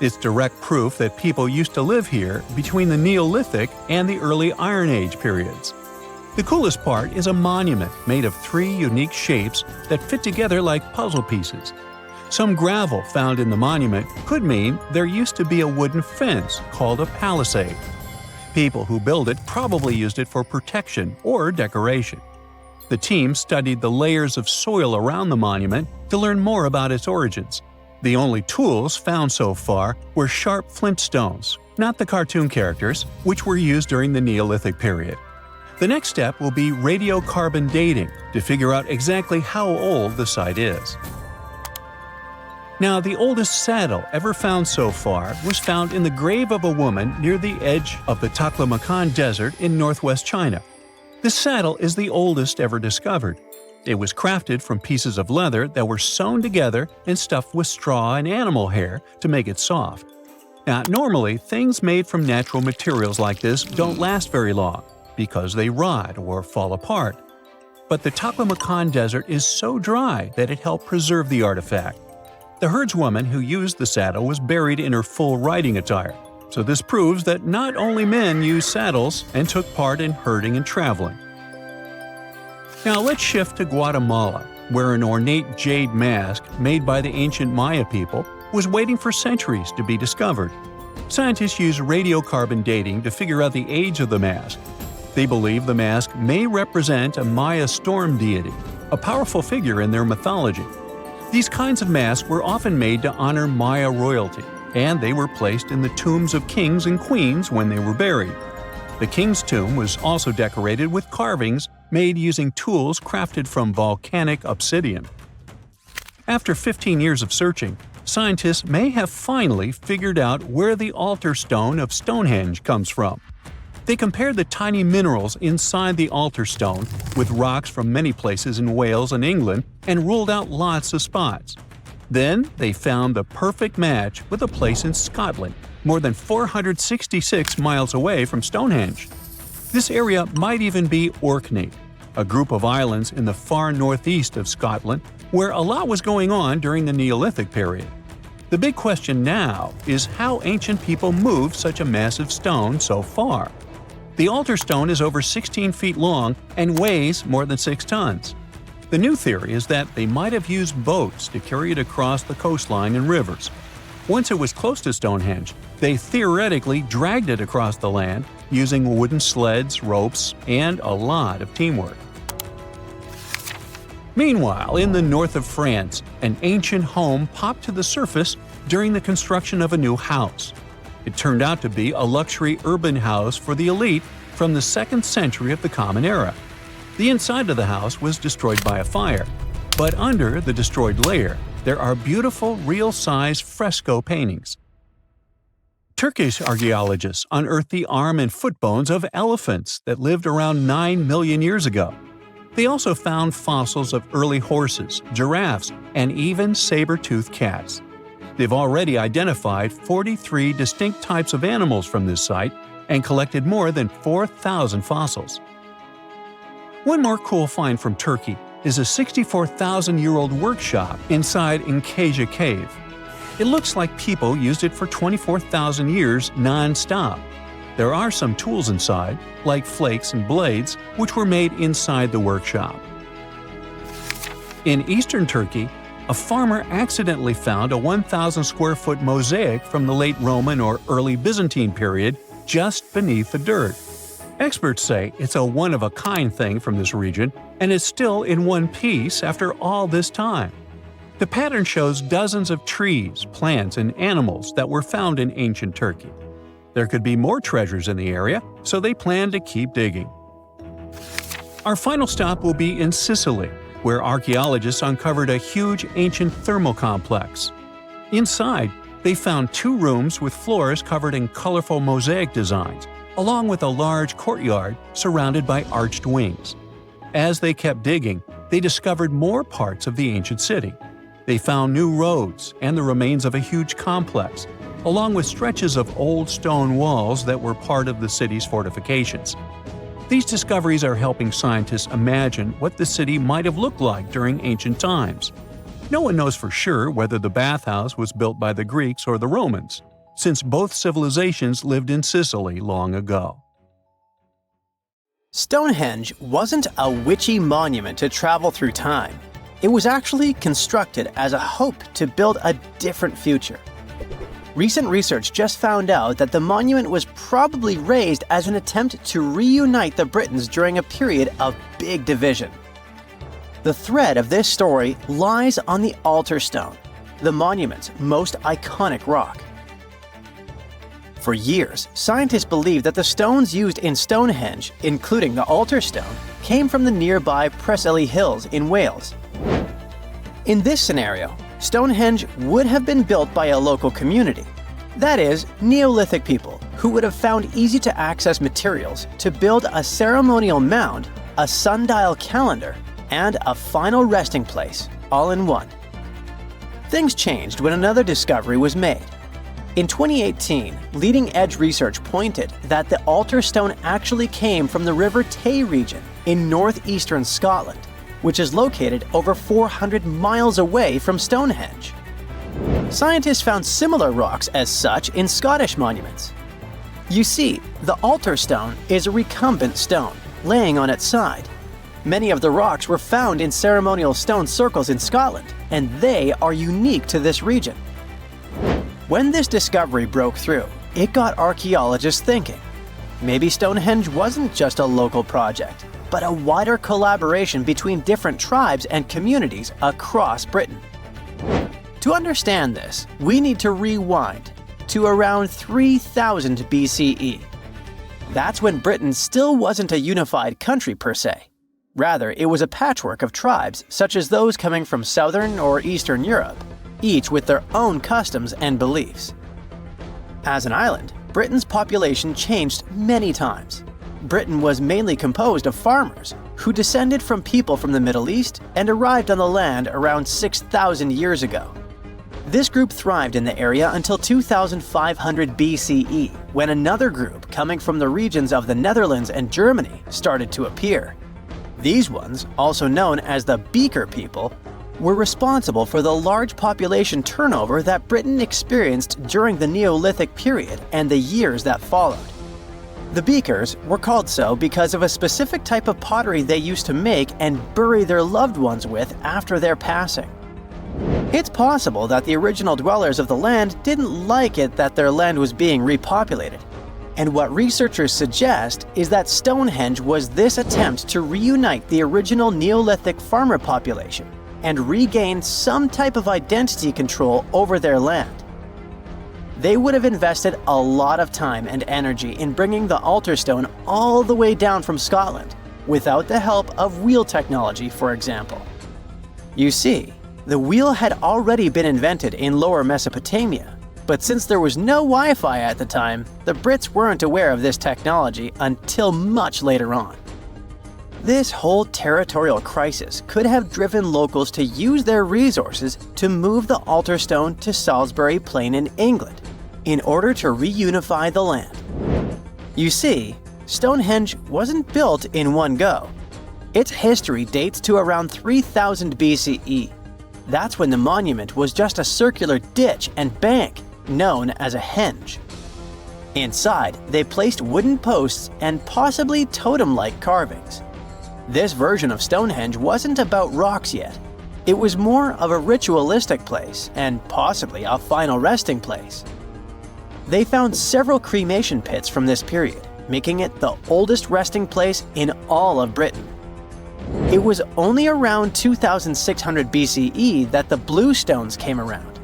It's direct proof that people used to live here between the Neolithic and the early Iron Age periods. The coolest part is a monument made of 3 unique shapes that fit together like puzzle pieces. Some gravel found in the monument could mean there used to be a wooden fence called a palisade. People who built it probably used it for protection or decoration. The team studied the layers of soil around the monument to learn more about its origins. The only tools found so far were sharp flint stones, not the cartoon characters, which were used during the Neolithic period. The next step will be radiocarbon dating to figure out exactly how old the site is. Now, the oldest saddle ever found so far was found in the grave of a woman near the edge of the Taklamakan Desert in northwest China. This saddle is the oldest ever discovered. It was crafted from pieces of leather that were sewn together and stuffed with straw and animal hair to make it soft. Now, normally, things made from natural materials like this don't last very long because they rot or fall apart. But the Taklamakan Desert is so dry that it helped preserve the artifact. The herdswoman who used the saddle was buried in her full riding attire, so this proves that not only men used saddles and took part in herding and traveling. Now let's shift to Guatemala, where an ornate jade mask made by the ancient Maya people was waiting for centuries to be discovered. Scientists use radiocarbon dating to figure out the age of the mask. They believe the mask may represent a Maya storm deity, a powerful figure in their mythology. These kinds of masks were often made to honor Maya royalty, and they were placed in the tombs of kings and queens when they were buried. The king's tomb was also decorated with carvings made using tools crafted from volcanic obsidian. After 15 years of searching, scientists may have finally figured out where the altar stone of Stonehenge comes from. They compared the tiny minerals inside the altar stone with rocks from many places in Wales and England and ruled out lots of spots. Then they found the perfect match with a place in Scotland, more than 466 miles away from Stonehenge. This area might even be Orkney, a group of islands in the far northeast of Scotland where a lot was going on during the Neolithic period. The big question now is how ancient people moved such a massive stone so far. The altar stone is over 16 feet long and weighs more than 6 tons. The new theory is that they might have used boats to carry it across the coastline and rivers. Once it was close to Stonehenge, they theoretically dragged it across the land using wooden sleds, ropes, and a lot of teamwork. Meanwhile, in the north of France, an ancient home popped to the surface during the construction of a new house. It turned out to be a luxury urban house for the elite from the 2nd century of the Common Era. The inside of the house was destroyed by a fire, but under the destroyed layer, there are beautiful, real-size fresco paintings. Turkish archaeologists unearthed the arm and foot bones of elephants that lived around 9 million years ago. They also found fossils of early horses, giraffes, and even saber-toothed cats. They've already identified 43 distinct types of animals from this site and collected more than 4,000 fossils. One more cool find from Turkey is a 64,000-year-old workshop inside Pangea cave. It looks like people used it for 24,000 years non-stop. There are some tools inside, like flakes and blades, which were made inside the workshop. In eastern Turkey, a farmer accidentally found a 1,000-square-foot mosaic from the late Roman or early Byzantine period just beneath the dirt. Experts say it's a one-of-a-kind thing from this region, and it's still in one piece after all this time. The pattern shows dozens of trees, plants, and animals that were found in ancient Turkey. There could be more treasures in the area, so they plan to keep digging. Our final stop will be in Sicily, where archaeologists uncovered a huge ancient thermal complex. Inside, they found 2 rooms with floors covered in colorful mosaic designs, along with a large courtyard surrounded by arched wings. As they kept digging, they discovered more parts of the ancient city. They found new roads and the remains of a huge complex, along with stretches of old stone walls that were part of the city's fortifications. These discoveries are helping scientists imagine what the city might have looked like during ancient times. No one knows for sure whether the bathhouse was built by the Greeks or the Romans. since both civilizations lived in Sicily long ago. Stonehenge wasn't a witchy monument to travel through time. It was actually constructed as a hope to build a different future. Recent research just found out that the monument was probably raised as an attempt to reunite the Britons during a period of big division. The thread of this story lies on the altar stone, the monument's most iconic rock. For years, scientists believed that the stones used in Stonehenge, including the altar stone, came from the nearby Preseli Hills in Wales. In this scenario, Stonehenge would have been built by a local community. That is, Neolithic people who would have found easy-to-access materials to build a ceremonial mound, a sundial calendar, and a final resting place, all in one. Things changed when another discovery was made. In 2018, leading-edge research pointed that the altar stone actually came from the River Tay region in northeastern Scotland, which is located over 400 miles away from Stonehenge. Scientists found similar rocks as such in Scottish monuments. You see, the altar stone is a recumbent stone, laying on its side. Many of the rocks were found in ceremonial stone circles in Scotland, and they are unique to this region. When this discovery broke through, it got archaeologists thinking. Maybe Stonehenge wasn't just a local project, but a wider collaboration between different tribes and communities across Britain. To understand this, we need to rewind to around 3000 BCE. That's when Britain still wasn't a unified country per se. Rather, it was a patchwork of tribes such as those coming from southern or eastern Europe, each with their own customs and beliefs. As an island, Britain's population changed many times. Britain was mainly composed of farmers who descended from people from the Middle East and arrived on the land around 6,000 years ago. This group thrived in the area until 2500 BCE, when another group coming from the regions of the Netherlands and Germany started to appear. These ones, also known as the Beaker people, were responsible for the large population turnover that Britain experienced during the Neolithic period and the years that followed. The Beakers were called so because of a specific type of pottery they used to make and bury their loved ones with after their passing. It's possible that the original dwellers of the land didn't like it that their land was being repopulated. And what researchers suggest is that Stonehenge was this attempt to reunite the original Neolithic farmer population and regain some type of identity control over their land. They would have invested a lot of time and energy in bringing the altar stone all the way down from Scotland, without the help of wheel technology, for example. You see, the wheel had already been invented in Lower Mesopotamia, but since there was no Wi-Fi at the time, the Brits weren't aware of this technology until much later on. This whole territorial crisis could have driven locals to use their resources to move the altar stone to Salisbury Plain in England, in order to reunify the land. You see, Stonehenge wasn't built in one go. Its history dates to around 3000 BCE. That's when the monument was just a circular ditch and bank, known as a henge. Inside, they placed wooden posts and possibly totem-like carvings. This version of Stonehenge wasn't about rocks yet. It was more of a ritualistic place and possibly a final resting place. They found several cremation pits from this period, making it the oldest resting place in all of Britain. It was only around 2600 BCE that the blue stones came around.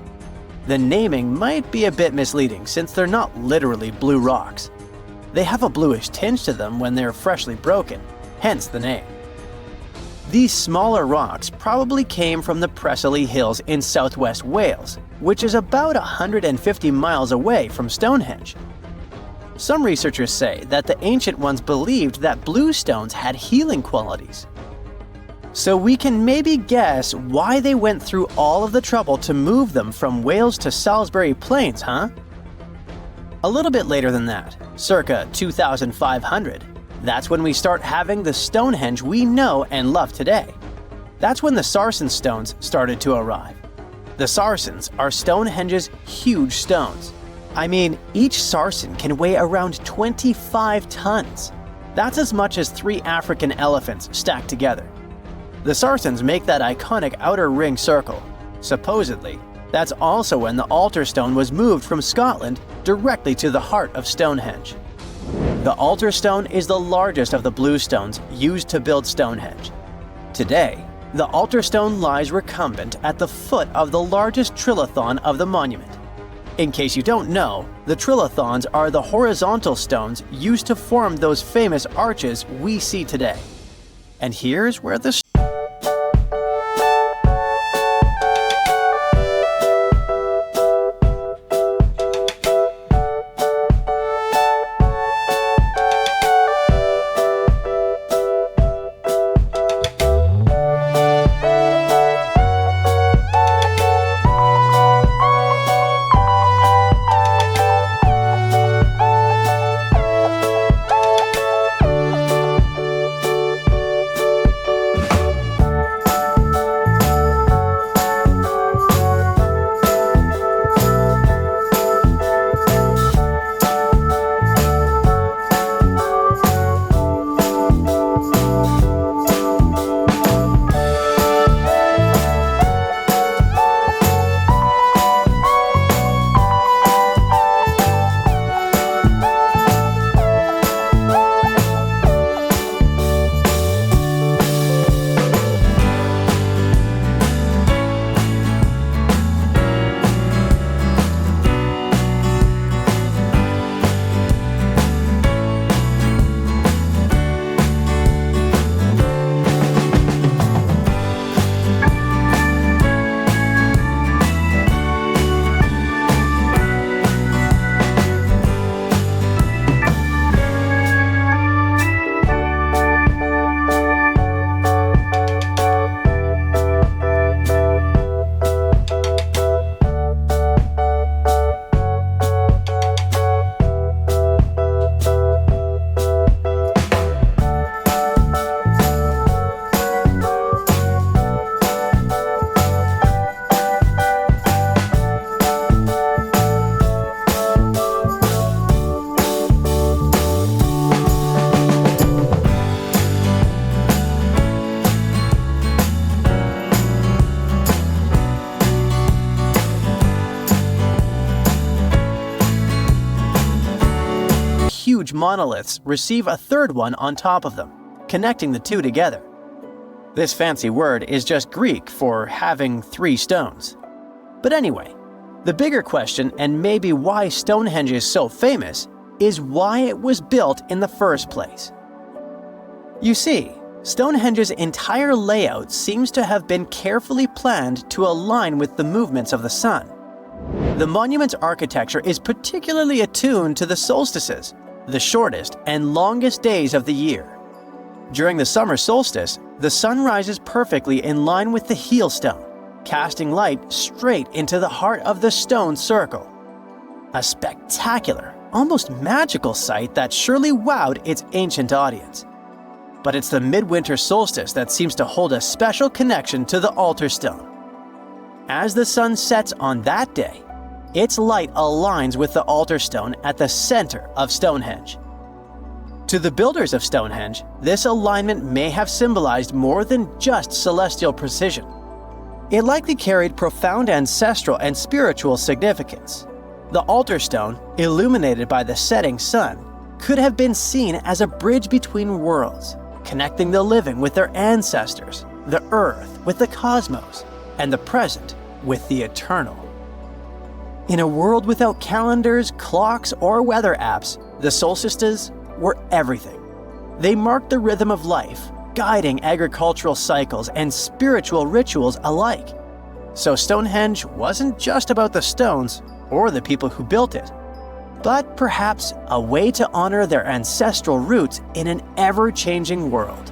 The naming might be a bit misleading since they're not literally blue rocks. They have a bluish tinge to them when they're freshly broken, hence the name. These smaller rocks probably came from the Preseli Hills in southwest Wales, which is about 150 miles away from Stonehenge. Some researchers say that the ancient ones believed that blue stones had healing qualities. So we can maybe guess why they went through all of the trouble to move them from Wales to Salisbury Plains, huh? A little bit later than that, circa 2500, that's when we start having the Stonehenge we know and love today. That's when the Sarsen stones started to arrive. The Sarsens are Stonehenge's huge stones. I mean, each sarsen can weigh around 25 tons. That's as much as 3 African elephants stacked together. The sarsens make that iconic outer ring circle. Supposedly, that's also when the altar stone was moved from Scotland directly to the heart of Stonehenge. The altar stone is the largest of the blue stones used to build Stonehenge. Today, the altar stone lies recumbent at the foot of the largest trilithon of the monument. In case you don't know, the trilithons are the horizontal stones used to form those famous arches we see today. And here's where the huge monoliths receive a third one on top of them, connecting the two together. This fancy word is just Greek for having 3 stones. But anyway, the bigger question, and maybe why Stonehenge is so famous, is why it was built in the first place. You see, Stonehenge's entire layout seems to have been carefully planned to align with the movements of the sun. The monument's architecture is particularly attuned to the solstices, the shortest and longest days of the year. During the summer solstice, the sun rises perfectly in line with the heel stone, casting light straight into the heart of the stone circle. A spectacular, almost magical sight that surely wowed its ancient audience. But it's the midwinter solstice that seems to hold a special connection to the altar stone. As the sun sets on that day, its light aligns with the altar stone at the center of Stonehenge. To the builders of Stonehenge, this alignment may have symbolized more than just celestial precision. It likely carried profound ancestral and spiritual significance. The altar stone, illuminated by the setting sun, could have been seen as a bridge between worlds, connecting the living with their ancestors, the earth with the cosmos, and the present with the eternal. In a world without calendars, clocks, or weather apps, the solstices were everything. They marked the rhythm of life, guiding agricultural cycles and spiritual rituals alike. So Stonehenge wasn't just about the stones or the people who built it, but perhaps a way to honor their ancestral roots in an ever-changing world.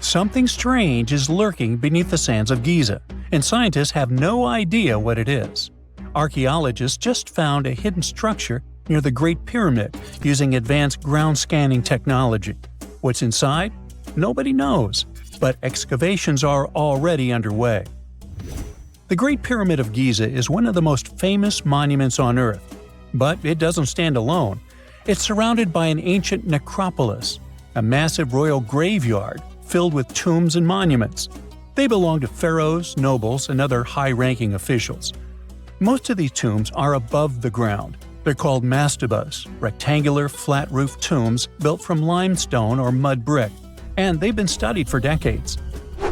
Something strange is lurking beneath the sands of Giza, and scientists have no idea what it is. Archaeologists just found a hidden structure near the Great Pyramid using advanced ground scanning technology. What's inside? Nobody knows, but excavations are already underway. The Great Pyramid of Giza is one of the most famous monuments on Earth. But it doesn't stand alone. It's surrounded by an ancient necropolis, a massive royal graveyard filled with tombs and monuments. They belong to pharaohs, nobles, and other high-ranking officials. Most of these tombs are above the ground. They're called mastabas, rectangular, flat-roofed tombs built from limestone or mud brick, and they've been studied for decades.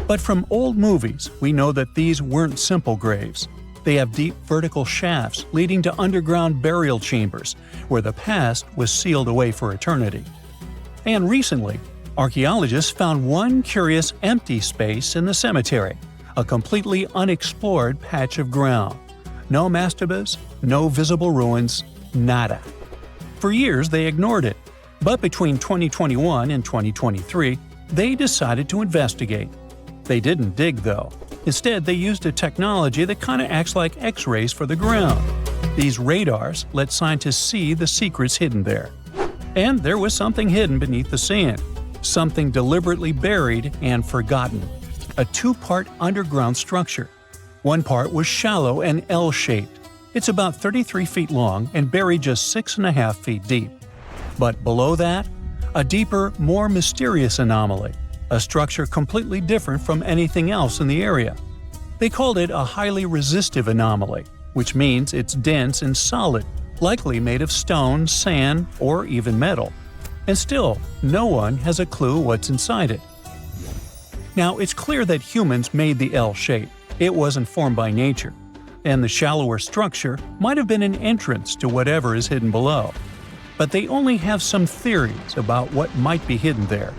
But from old movies, we know that these weren't simple graves. They have deep vertical shafts leading to underground burial chambers, where the past was sealed away for eternity. And recently, archaeologists found one curious empty space in the cemetery, a completely unexplored patch of ground. No mastabas, no visible ruins, nada. For years they ignored it, but between 2021 and 2023, they decided to investigate. They didn't dig though. Instead, they used a technology that kind of acts like X-rays for the ground. These radars let scientists see the secrets hidden there. And there was something hidden beneath the sand, something deliberately buried and forgotten. A two-part underground structure. One part was shallow and L-shaped. It's about 33 feet long and buried just 6.5 feet deep. But below that, a deeper, more mysterious anomaly, a structure completely different from anything else in the area. They called it a highly resistive anomaly, which means it's dense and solid, likely made of stone, sand, or even metal. And still, no one has a clue what's inside it. Now, it's clear that humans made the L shape. It wasn't formed by nature. And the shallower structure might have been an entrance to whatever is hidden below. But they only have some theories about what might be hidden there.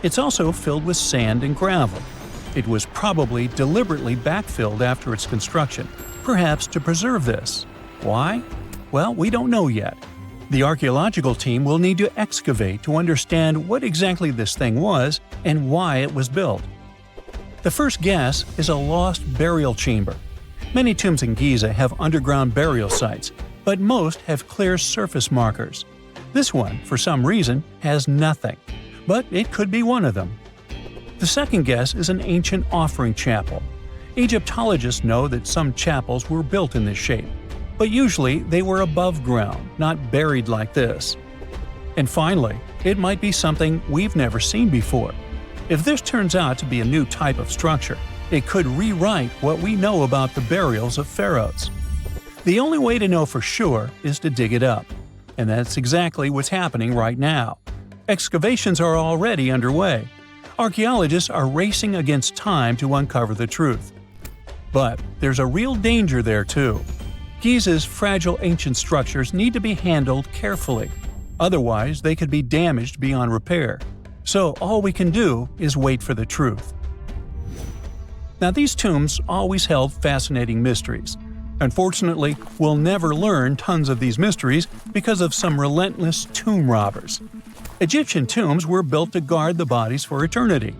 It's also filled with sand and gravel. It was probably deliberately backfilled after its construction, perhaps to preserve this. Why? Well, we don't know yet. The archaeological team will need to excavate to understand what exactly this thing was and why it was built. The first guess is a lost burial chamber. Many tombs in Giza have underground burial sites, but most have clear surface markers. This one, for some reason, has nothing, but it could be one of them. The second guess is an ancient offering chapel. Egyptologists know that some chapels were built in this shape, but usually they were above ground, not buried like this. And finally, it might be something we've never seen before. If this turns out to be a new type of structure, it could rewrite what we know about the burials of pharaohs. The only way to know for sure is to dig it up, and that's exactly what's happening right now. Excavations are already underway. Archaeologists are racing against time to uncover the truth. But there's a real danger there too. Giza's fragile ancient structures need to be handled carefully. Otherwise, they could be damaged beyond repair. So all we can do is wait for the truth. Now, these tombs always held fascinating mysteries. Unfortunately, we'll never learn tons of these mysteries because of some relentless tomb robbers. Egyptian tombs were built to guard the bodies for eternity.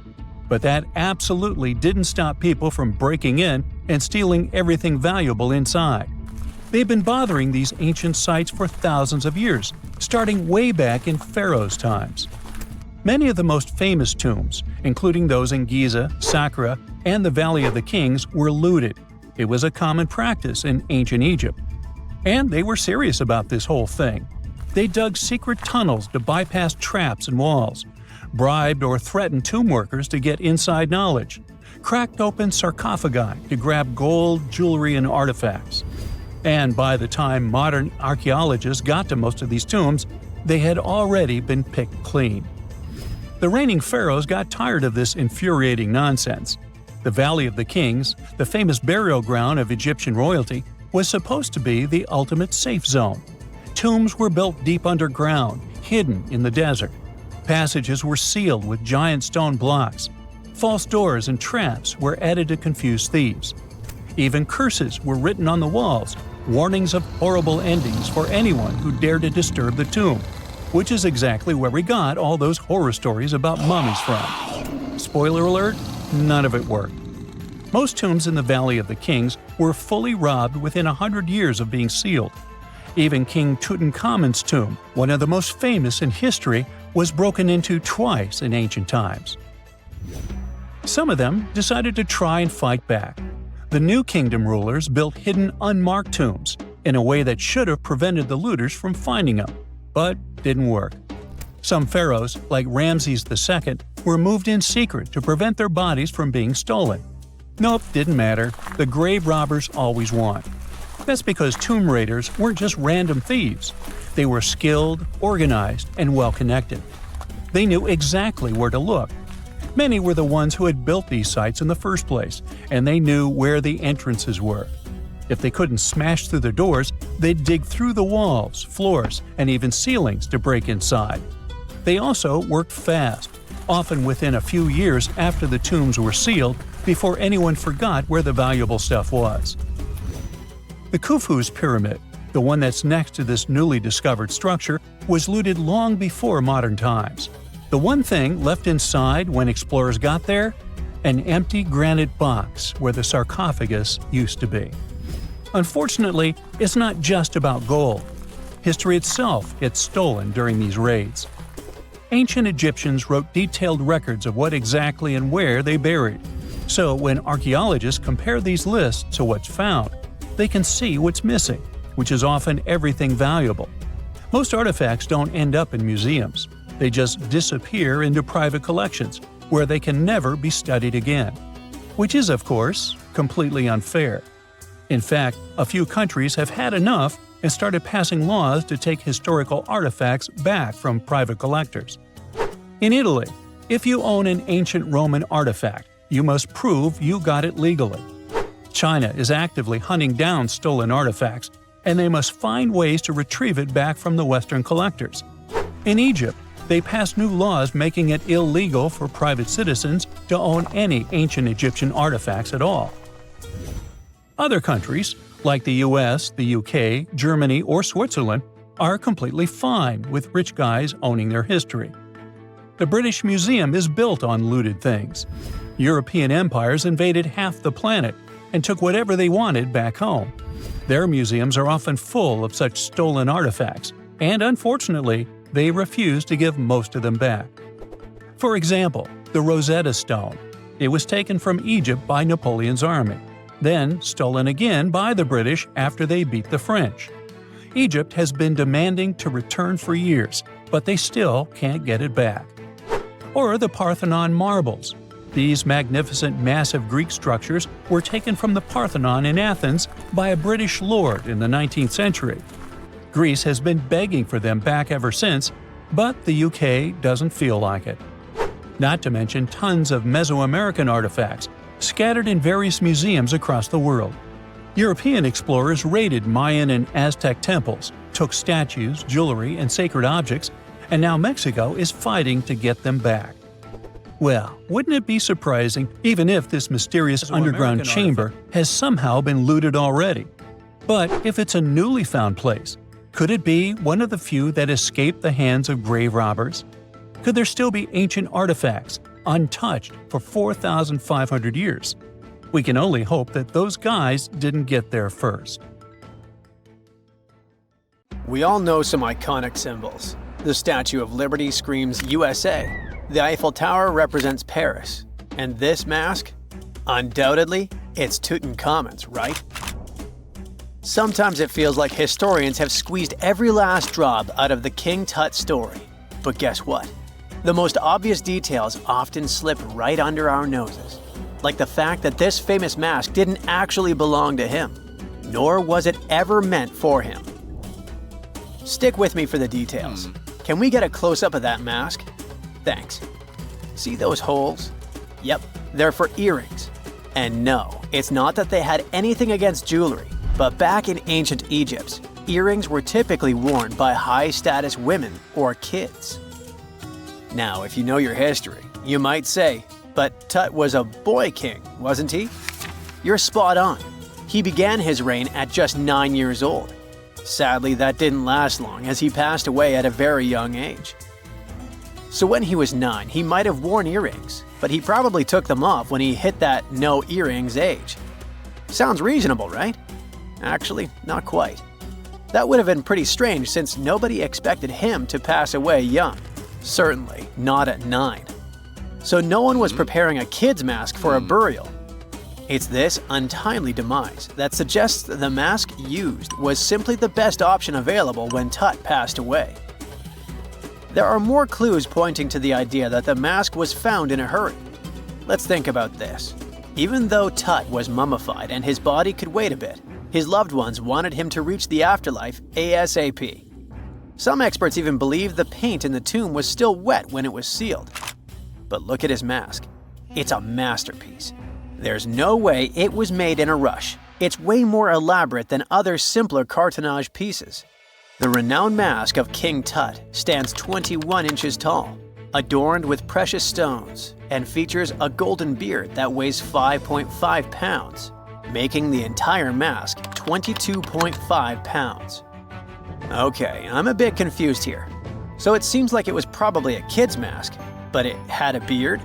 But that absolutely didn't stop people from breaking in and stealing everything valuable inside. They've been bothering these ancient sites for thousands of years, starting way back in Pharaoh's times. Many of the most famous tombs, including those in Giza, Saqqara, and the Valley of the Kings, were looted. It was a common practice in ancient Egypt. And they were serious about this whole thing. They dug secret tunnels to bypass traps and walls, bribed or threatened tomb workers to get inside knowledge, cracked open sarcophagi to grab gold, jewelry, and artifacts. And by the time modern archaeologists got to most of these tombs, they had already been picked clean. The reigning pharaohs got tired of this infuriating nonsense. The Valley of the Kings, the famous burial ground of Egyptian royalty, was supposed to be the ultimate safe zone. Tombs were built deep underground, hidden in the desert. Passages were sealed with giant stone blocks. False doors and traps were added to confuse thieves. Even curses were written on the walls, warnings of horrible endings for anyone who dared to disturb the tomb, which is exactly where we got all those horror stories about mummies from. Spoiler alert, none of it worked. Most tombs in the Valley of the Kings were fully robbed within 100 years of being sealed. Even King Tutankhamun's tomb, one of the most famous in history, was broken into twice in ancient times. Some of them decided to try and fight back. The New Kingdom rulers built hidden unmarked tombs in a way that should have prevented the looters from finding them, but didn't work. Some pharaohs, like Ramses II, were moved in secret to prevent their bodies from being stolen. Nope, didn't matter. The grave robbers always won. That's because tomb raiders weren't just random thieves. They were skilled, organized, and well-connected. They knew exactly where to look. Many were the ones who had built these sites in the first place, and they knew where the entrances were. If they couldn't smash through the doors, they'd dig through the walls, floors, and even ceilings to break inside. They also worked fast, often within a few years after the tombs were sealed, before anyone forgot where the valuable stuff was. The Khufu's pyramid, the one that's next to this newly discovered structure, was looted long before modern times. The one thing left inside when explorers got there? An empty granite box where the sarcophagus used to be. Unfortunately, it's not just about gold. History itself gets stolen during these raids. Ancient Egyptians wrote detailed records of what exactly and where they buried. So when archaeologists compare these lists to what's found, they can see what's missing, which is often everything valuable. Most artifacts don't end up in museums. They just disappear into private collections, where they can never be studied again. Which is, of course, completely unfair. In fact, a few countries have had enough and started passing laws to take historical artifacts back from private collectors. In Italy, if you own an ancient Roman artifact, you must prove you got it legally. China is actively hunting down stolen artifacts, and they must find ways to retrieve it back from the Western collectors. In Egypt, they passed new laws making it illegal for private citizens to own any ancient Egyptian artifacts at all. Other countries, like the US, the UK, Germany, or Switzerland, are completely fine with rich guys owning their history. The British Museum is built on looted things. European empires invaded half the planet and took whatever they wanted back home. Their museums are often full of such stolen artifacts, and unfortunately, they refuse to give most of them back. For example, the Rosetta Stone. It was taken from Egypt by Napoleon's army, then stolen again by the British after they beat the French. Egypt has been demanding to return for years, but they still can't get it back. Or the Parthenon marbles. These magnificent massive Greek structures were taken from the Parthenon in Athens by a British lord in the 19th century. Greece has been begging for them back ever since, but the UK doesn't feel like it. Not to mention tons of Mesoamerican artifacts, scattered in various museums across the world. European explorers raided Mayan and Aztec temples, took statues, jewelry, and sacred objects, and now Mexico is fighting to get them back. Well, wouldn't it be surprising even if this mysterious underground chamber has somehow been looted already? But if it's a newly found place, could it be one of the few that escaped the hands of grave robbers? Could there still be ancient artifacts, untouched for 4,500 years? We can only hope that those guys didn't get there first. We all know some iconic symbols. The Statue of Liberty screams USA. The Eiffel Tower represents Paris. And this mask? Undoubtedly, it's Tutankhamun's, right? Sometimes it feels like historians have squeezed every last drop out of the King Tut story. But guess what? The most obvious details often slip right under our noses. Like the fact that this famous mask didn't actually belong to him, nor was it ever meant for him. Stick with me for the details. Can we get a close-up of that mask? Thanks. See those holes? Yep, they're for earrings. And no, it's not that they had anything against jewelry, but back in ancient Egypt, earrings were typically worn by high-status women or kids. Now, if you know your history, you might say, but Tut was a boy king, wasn't he? You're spot on. He began his reign at just 9 years old. Sadly, that didn't last long as he passed away at a very young age. So when he was 9, he might have worn earrings, but he probably took them off when he hit that no earrings age. Sounds reasonable, right? Actually, not quite. That would have been pretty strange since nobody expected him to pass away young. Certainly not at 9. So no one was preparing a kid's mask for a burial. It's this untimely demise that suggests the mask used was simply the best option available when Tut passed away. There are more clues pointing to the idea that the mask was found in a hurry. Let's think about this. Even though Tut was mummified and his body could wait a bit, his loved ones wanted him to reach the afterlife ASAP. Some experts even believe the paint in the tomb was still wet when it was sealed. But look at his mask. It's a masterpiece. There's no way it was made in a rush. It's way more elaborate than other simpler cartonnage pieces. The renowned mask of King Tut stands 21 inches tall, adorned with precious stones, and features a golden beard that weighs 5.5 pounds, making the entire mask 22.5 pounds. Okay, I'm a bit confused here. So it seems like it was probably a kid's mask, but it had a beard?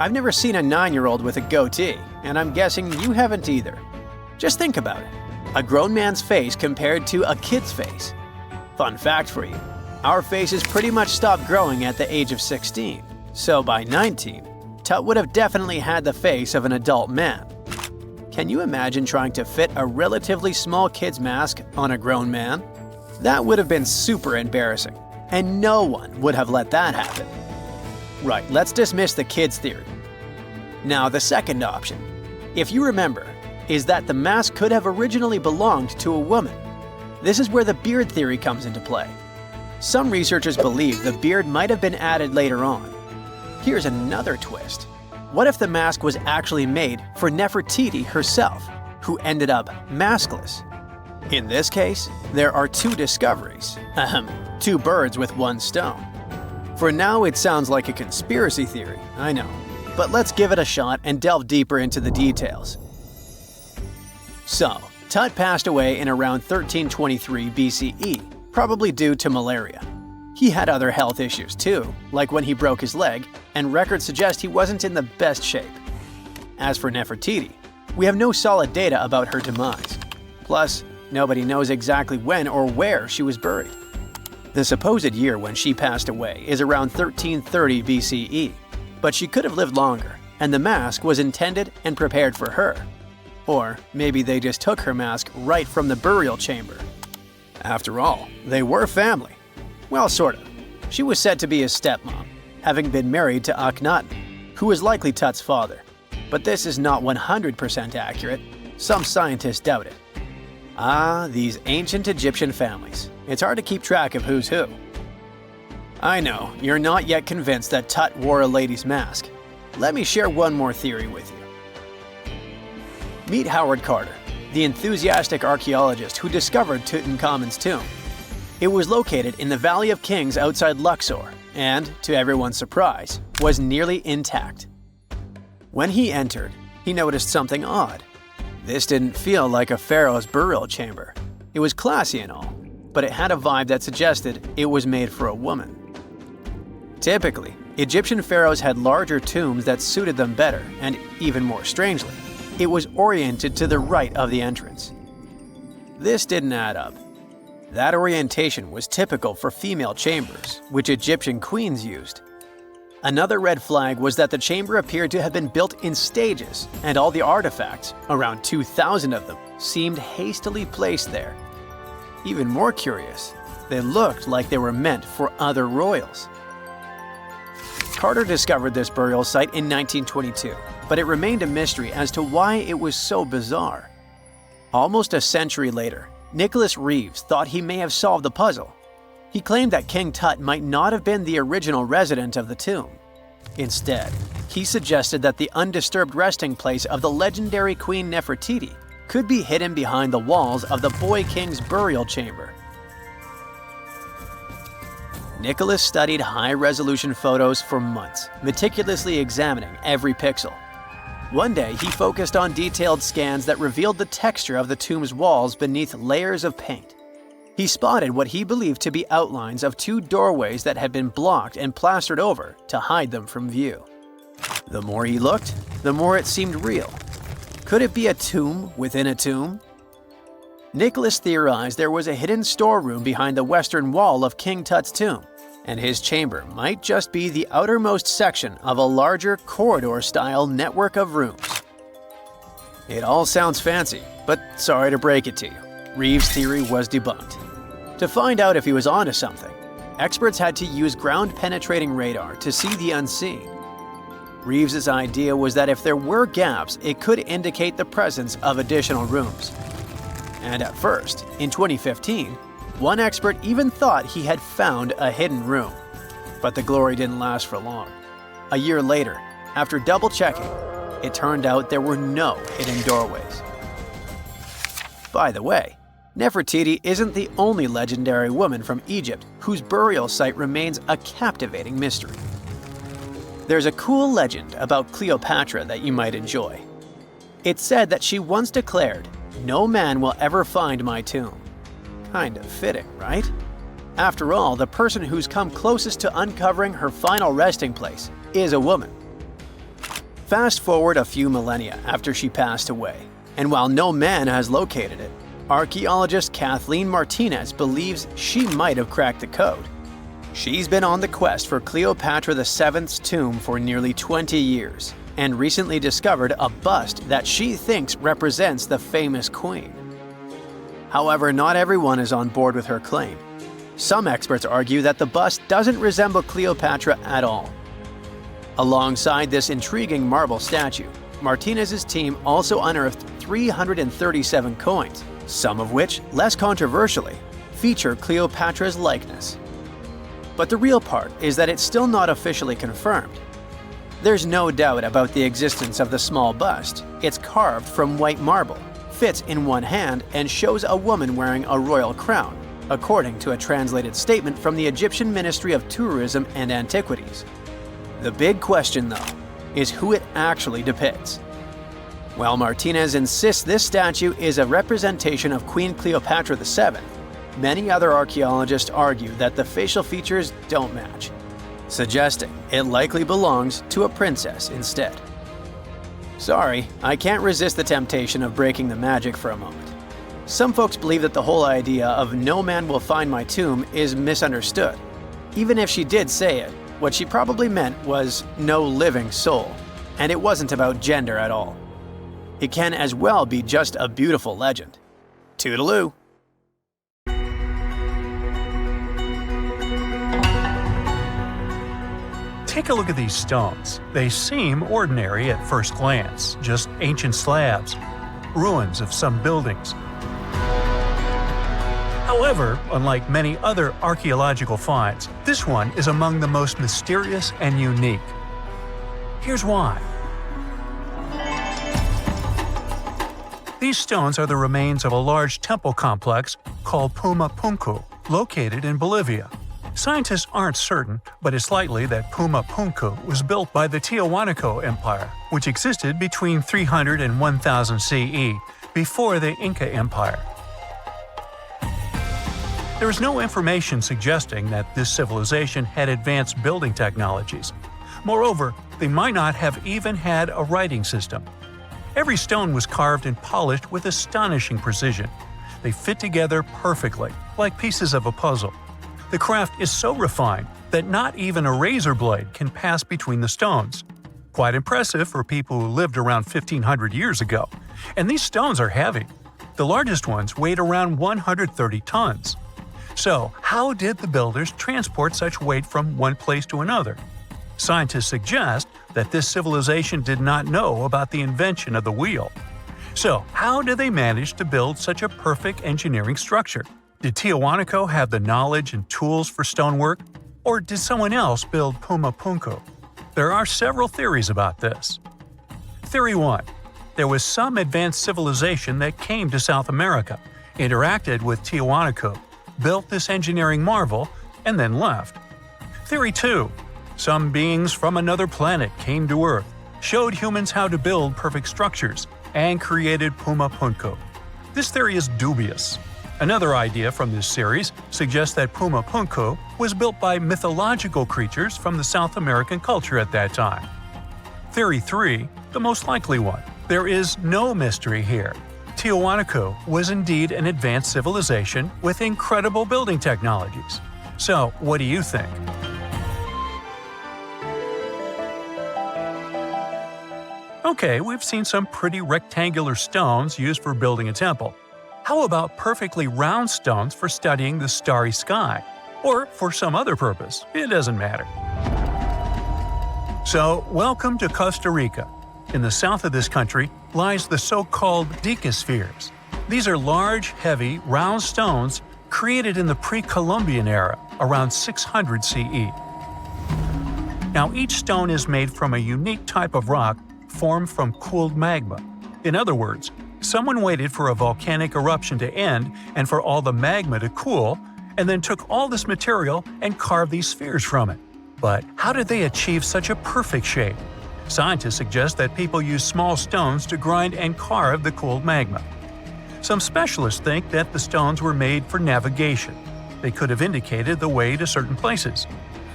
I've never seen a 9-year-old with a goatee, and I'm guessing you haven't either. Just think about it. A grown man's face compared to a kid's face. Fun fact for you, our faces pretty much stopped growing at the age of 16, so by 19, Tut would have definitely had the face of an adult man. Can you imagine trying to fit a relatively small kid's mask on a grown man? That would have been super embarrassing, and no one would have let that happen. Right, let's dismiss the kid's theory. Now the second option, if you remember, is that the mask could have originally belonged to a woman. This is where the beard theory comes into play. Some researchers believe the beard might have been added later on. Here's another twist. What if the mask was actually made for Nefertiti herself, who ended up maskless? In this case, there are two discoveries. Two birds with one stone. For now, it sounds like a conspiracy theory, I know. But let's give it a shot and delve deeper into the details. So, Tut passed away in around 1323 BCE, probably due to malaria. He had other health issues too, like when he broke his leg, and records suggest he wasn't in the best shape. As for Nefertiti, we have no solid data about her demise. Plus, nobody knows exactly when or where she was buried. The supposed year when she passed away is around 1330 BCE, but she could have lived longer, and the mask was intended and prepared for her. Or maybe they just took her mask right from the burial chamber. After all, they were family. Well, sort of. She was said to be his stepmom, having been married to Akhenaten, who was likely Tut's father. But this is not 100% accurate. Some scientists doubt it. Ah, these ancient Egyptian families. It's hard to keep track of who's who. I know, you're not yet convinced that Tut wore a lady's mask. Let me share one more theory with you. Meet Howard Carter, the enthusiastic archaeologist who discovered Tutankhamun's tomb. It was located in the Valley of Kings outside Luxor, and, to everyone's surprise, was nearly intact. When he entered, he noticed something odd. This didn't feel like a pharaoh's burial chamber. It was classy and all, but it had a vibe that suggested it was made for a woman. Typically, Egyptian pharaohs had larger tombs that suited them better, and even more strangely, it was oriented to the right of the entrance. This didn't add up. That orientation was typical for female chambers, which Egyptian queens used. Another red flag was that the chamber appeared to have been built in stages, and all the artifacts, around 2,000 of them, seemed hastily placed there. Even more curious, they looked like they were meant for other royals. Carter discovered this burial site in 1922, but it remained a mystery as to why it was so bizarre. Almost a century later, Nicholas Reeves thought he may have solved the puzzle. He claimed that King Tut might not have been the original resident of the tomb. Instead, he suggested that the undisturbed resting place of the legendary Queen Nefertiti could be hidden behind the walls of the boy king's burial chamber. Nicholas studied high-resolution photos for months, meticulously examining every pixel. One day, he focused on detailed scans that revealed the texture of the tomb's walls beneath layers of paint. He spotted what he believed to be outlines of two doorways that had been blocked and plastered over to hide them from view. The more he looked, the more it seemed real. Could it be a tomb within a tomb? Nicholas theorized there was a hidden storeroom behind the western wall of King Tut's tomb, and his chamber might just be the outermost section of a larger corridor-style network of rooms. It all sounds fancy, but sorry to break it to you. Reeves' theory was debunked. To find out if he was onto something, experts had to use ground-penetrating radar to see the unseen. Reeves' idea was that if there were gaps, it could indicate the presence of additional rooms. And at first, in 2015, one expert even thought he had found a hidden room. But the glory didn't last for long. A year later, after double-checking, it turned out there were no hidden doorways. By the way, Nefertiti isn't the only legendary woman from Egypt whose burial site remains a captivating mystery. There's a cool legend about Cleopatra that you might enjoy. It's said that she once declared, "No man will ever find my tomb." Kind of fitting, right? After all, the person who's come closest to uncovering her final resting place is a woman. Fast forward a few millennia after she passed away, and while no man has located it, archaeologist Kathleen Martinez believes she might have cracked the code. She's been on the quest for Cleopatra VII's tomb for nearly 20 years, and recently discovered a bust that she thinks represents the famous queen. However, not everyone is on board with her claim. Some experts argue that the bust doesn't resemble Cleopatra at all. Alongside this intriguing marble statue, Martinez's team also unearthed 337 coins, some of which, less controversially, feature Cleopatra's likeness. But the real part is that it's still not officially confirmed. There's no doubt about the existence of the small bust. It's carved from white marble, fits in one hand, and shows a woman wearing a royal crown, according to a translated statement from the Egyptian Ministry of Tourism and Antiquities. The big question, though, is who it actually depicts. While Martinez insists this statue is a representation of Queen Cleopatra VII, many other archaeologists argue that the facial features don't match, suggesting it likely belongs to a princess instead. Sorry, I can't resist the temptation of breaking the magic for a moment. Some folks believe that the whole idea of "no man will find my tomb" is misunderstood. Even if she did say it, what she probably meant was "no living soul," and it wasn't about gender at all. It can as well be just a beautiful legend. Toodaloo! Take a look at these stones. They seem ordinary at first glance, just ancient slabs, ruins of some buildings. However, unlike many other archaeological finds, this one is among the most mysterious and unique. Here's why. These stones are the remains of a large temple complex called Puma Punku, located in Bolivia. Scientists aren't certain, but it's likely that Puma Punku was built by the Tiahuanaco Empire, which existed between 300 and 1000 CE, before the Inca Empire. There is no information suggesting that this civilization had advanced building technologies. Moreover, they might not have even had a writing system. Every stone was carved and polished with astonishing precision. They fit together perfectly, like pieces of a puzzle. The craft is so refined that not even a razor blade can pass between the stones. Quite impressive for people who lived around 1500 years ago. And these stones are heavy. The largest ones weighed around 130 tons. So, how did the builders transport such weight from one place to another? Scientists suggest that this civilization did not know about the invention of the wheel. So, how did they manage to build such a perfect engineering structure? Did Tiahuanaco have the knowledge and tools for stonework? Or did someone else build Puma Punku? There are several theories about this. Theory 1. There was some advanced civilization that came to South America, interacted with Tiahuanaco, built this engineering marvel, and then left. Theory 2. Some beings from another planet came to Earth, showed humans how to build perfect structures, and created Puma Punku. This theory is dubious. Another idea from this series suggests that Puma Punku was built by mythological creatures from the South American culture at that time. Theory 3, the most likely one. There is no mystery here. Tiahuanaco was indeed an advanced civilization with incredible building technologies. So, what do you think? Okay, we've seen some pretty rectangular stones used for building a temple. How about perfectly round stones for studying the starry sky? Or for some other purpose, it doesn't matter. So, welcome to Costa Rica. In the south of this country lies the so-called decaspheres. These are large, heavy, round stones created in the pre-Columbian era, around 600 CE. Now, each stone is made from a unique type of rock formed from cooled magma. In other words, someone waited for a volcanic eruption to end and for all the magma to cool, and then took all this material and carved these spheres from it. But how did they achieve such a perfect shape? Scientists suggest that people use small stones to grind and carve the cooled magma. Some specialists think that the stones were made for navigation. They could have indicated the way to certain places.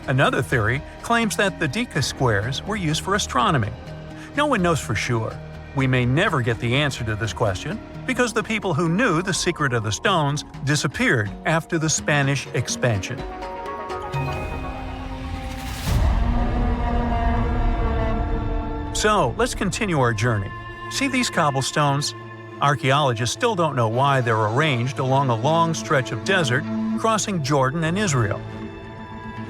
Another theory claims that the deca squares were used for astronomy. No one knows for sure. We may never get the answer to this question because the people who knew the secret of the stones disappeared after the Spanish expansion. So, let's continue our journey. See these cobblestones? Archaeologists still don't know why they're arranged along a long stretch of desert crossing Jordan and Israel.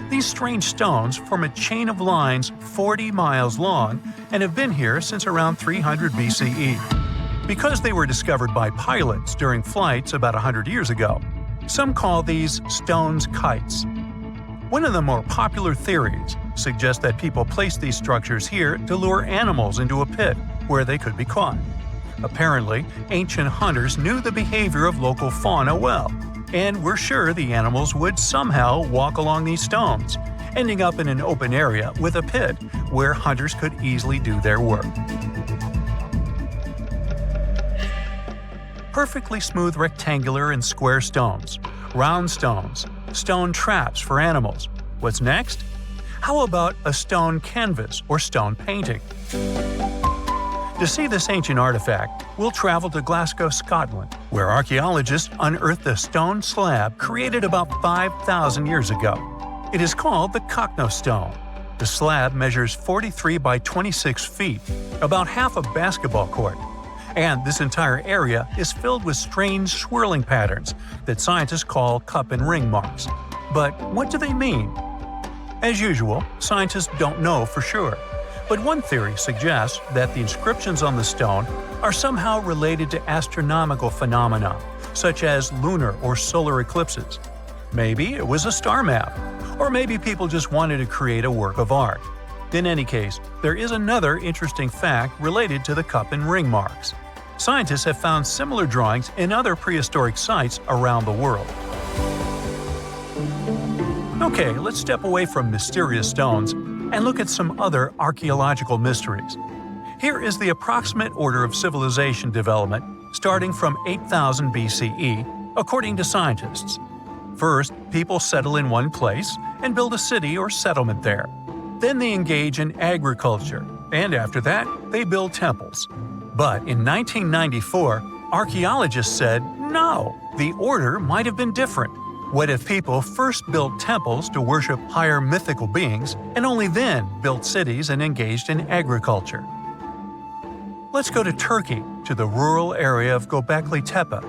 These strange stones form a chain of lines 40 miles long and have been here since around 300 BCE. Because they were discovered by pilots during flights about 100 years ago, some call these stones kites. One of the more popular theories suggests that people placed these structures here to lure animals into a pit where they could be caught. Apparently, ancient hunters knew the behavior of local fauna well, and were sure the animals would somehow walk along these stones, ending up in an open area with a pit where hunters could easily do their work. Perfectly smooth rectangular and square stones, round stones, stone traps for animals. What's next? How about a stone canvas or stone painting? To see this ancient artifact, we'll travel to Glasgow, Scotland, where archaeologists unearthed a stone slab created about 5,000 years ago. It is called the Cockno stone. The slab measures 43 by 26 feet, about half a basketball court. And this entire area is filled with strange swirling patterns that scientists call cup and ring marks. But what do they mean? As usual, scientists don't know for sure. But one theory suggests that the inscriptions on the stone are somehow related to astronomical phenomena, such as lunar or solar eclipses. Maybe it was a star map, or maybe people just wanted to create a work of art. In any case, there is another interesting fact related to the cup and ring marks. Scientists have found similar drawings in other prehistoric sites around the world. Okay, let's step away from mysterious stones and look at some other archaeological mysteries. Here is the approximate order of civilization development starting from 8000 BCE, according to scientists. First, people settle in one place and build a city or settlement there. Then they engage in agriculture, and after that, they build temples. But in 1994, archaeologists said, no, the order might have been different. What if people first built temples to worship higher mythical beings and only then built cities and engaged in agriculture? Let's go to Turkey, to the rural area of Gobekli Tepe,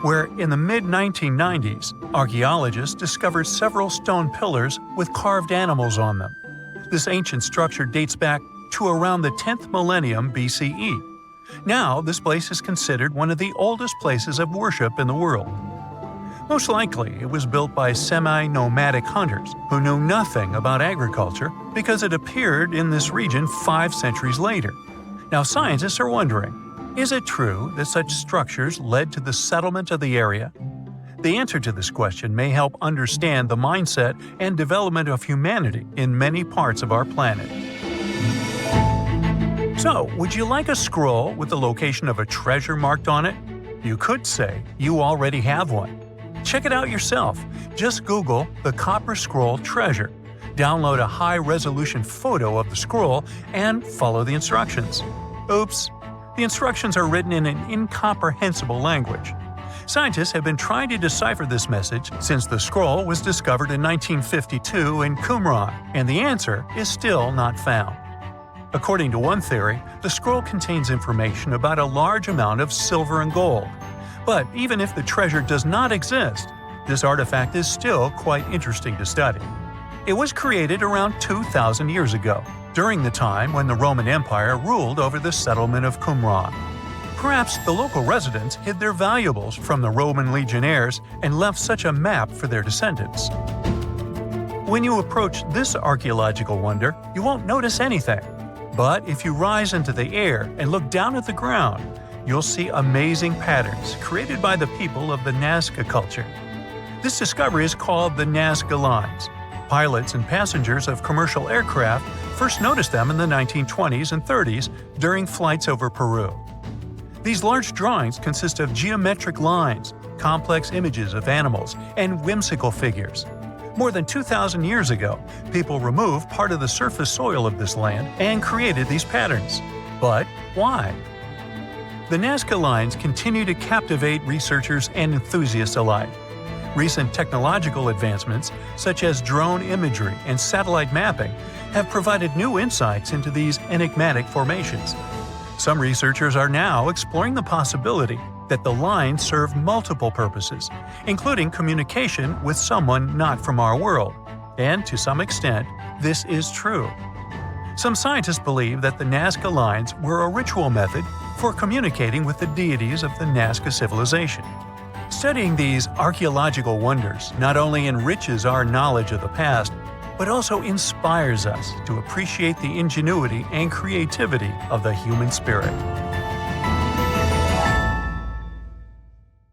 where in the mid-1990s, archaeologists discovered several stone pillars with carved animals on them. This ancient structure dates back to around the 10th millennium BCE. Now, this place is considered one of the oldest places of worship in the world. Most likely, it was built by semi-nomadic hunters who knew nothing about agriculture because it appeared in this region 5 centuries later. Now, scientists are wondering, is it true that such structures led to the settlement of the area? The answer to this question may help understand the mindset and development of humanity in many parts of our planet. So, would you like a scroll with the location of a treasure marked on it? You could say you already have one. Check it out yourself. Just Google the Copper Scroll Treasure. Download a high-resolution photo of the scroll and follow the instructions. Oops! The instructions are written in an incomprehensible language. Scientists have been trying to decipher this message since the scroll was discovered in 1952 in Qumran, and the answer is still not found. According to one theory, the scroll contains information about a large amount of silver and gold. But even if the treasure does not exist, this artifact is still quite interesting to study. It was created around 2,000 years ago, during the time when the Roman Empire ruled over the settlement of Qumran. Perhaps the local residents hid their valuables from the Roman legionnaires and left such a map for their descendants. When you approach this archaeological wonder, you won't notice anything. But if you rise into the air and look down at the ground, you'll see amazing patterns created by the people of the Nazca culture. This discovery is called the Nazca Lines. Pilots and passengers of commercial aircraft first noticed them in the 1920s and 30s during flights over Peru. These large drawings consist of geometric lines, complex images of animals, and whimsical figures. More than 2,000 years ago, people removed part of the surface soil of this land and created these patterns. But why? The Nazca Lines continue to captivate researchers and enthusiasts alike. Recent technological advancements, such as drone imagery and satellite mapping, have provided new insights into these enigmatic formations. Some researchers are now exploring the possibility that the lines serve multiple purposes, including communication with someone not from our world. And to some extent, this is true. Some scientists believe that the Nazca Lines were a ritual method for communicating with the deities of the Nazca civilization. Studying these archaeological wonders not only enriches our knowledge of the past, but also inspires us to appreciate the ingenuity and creativity of the human spirit.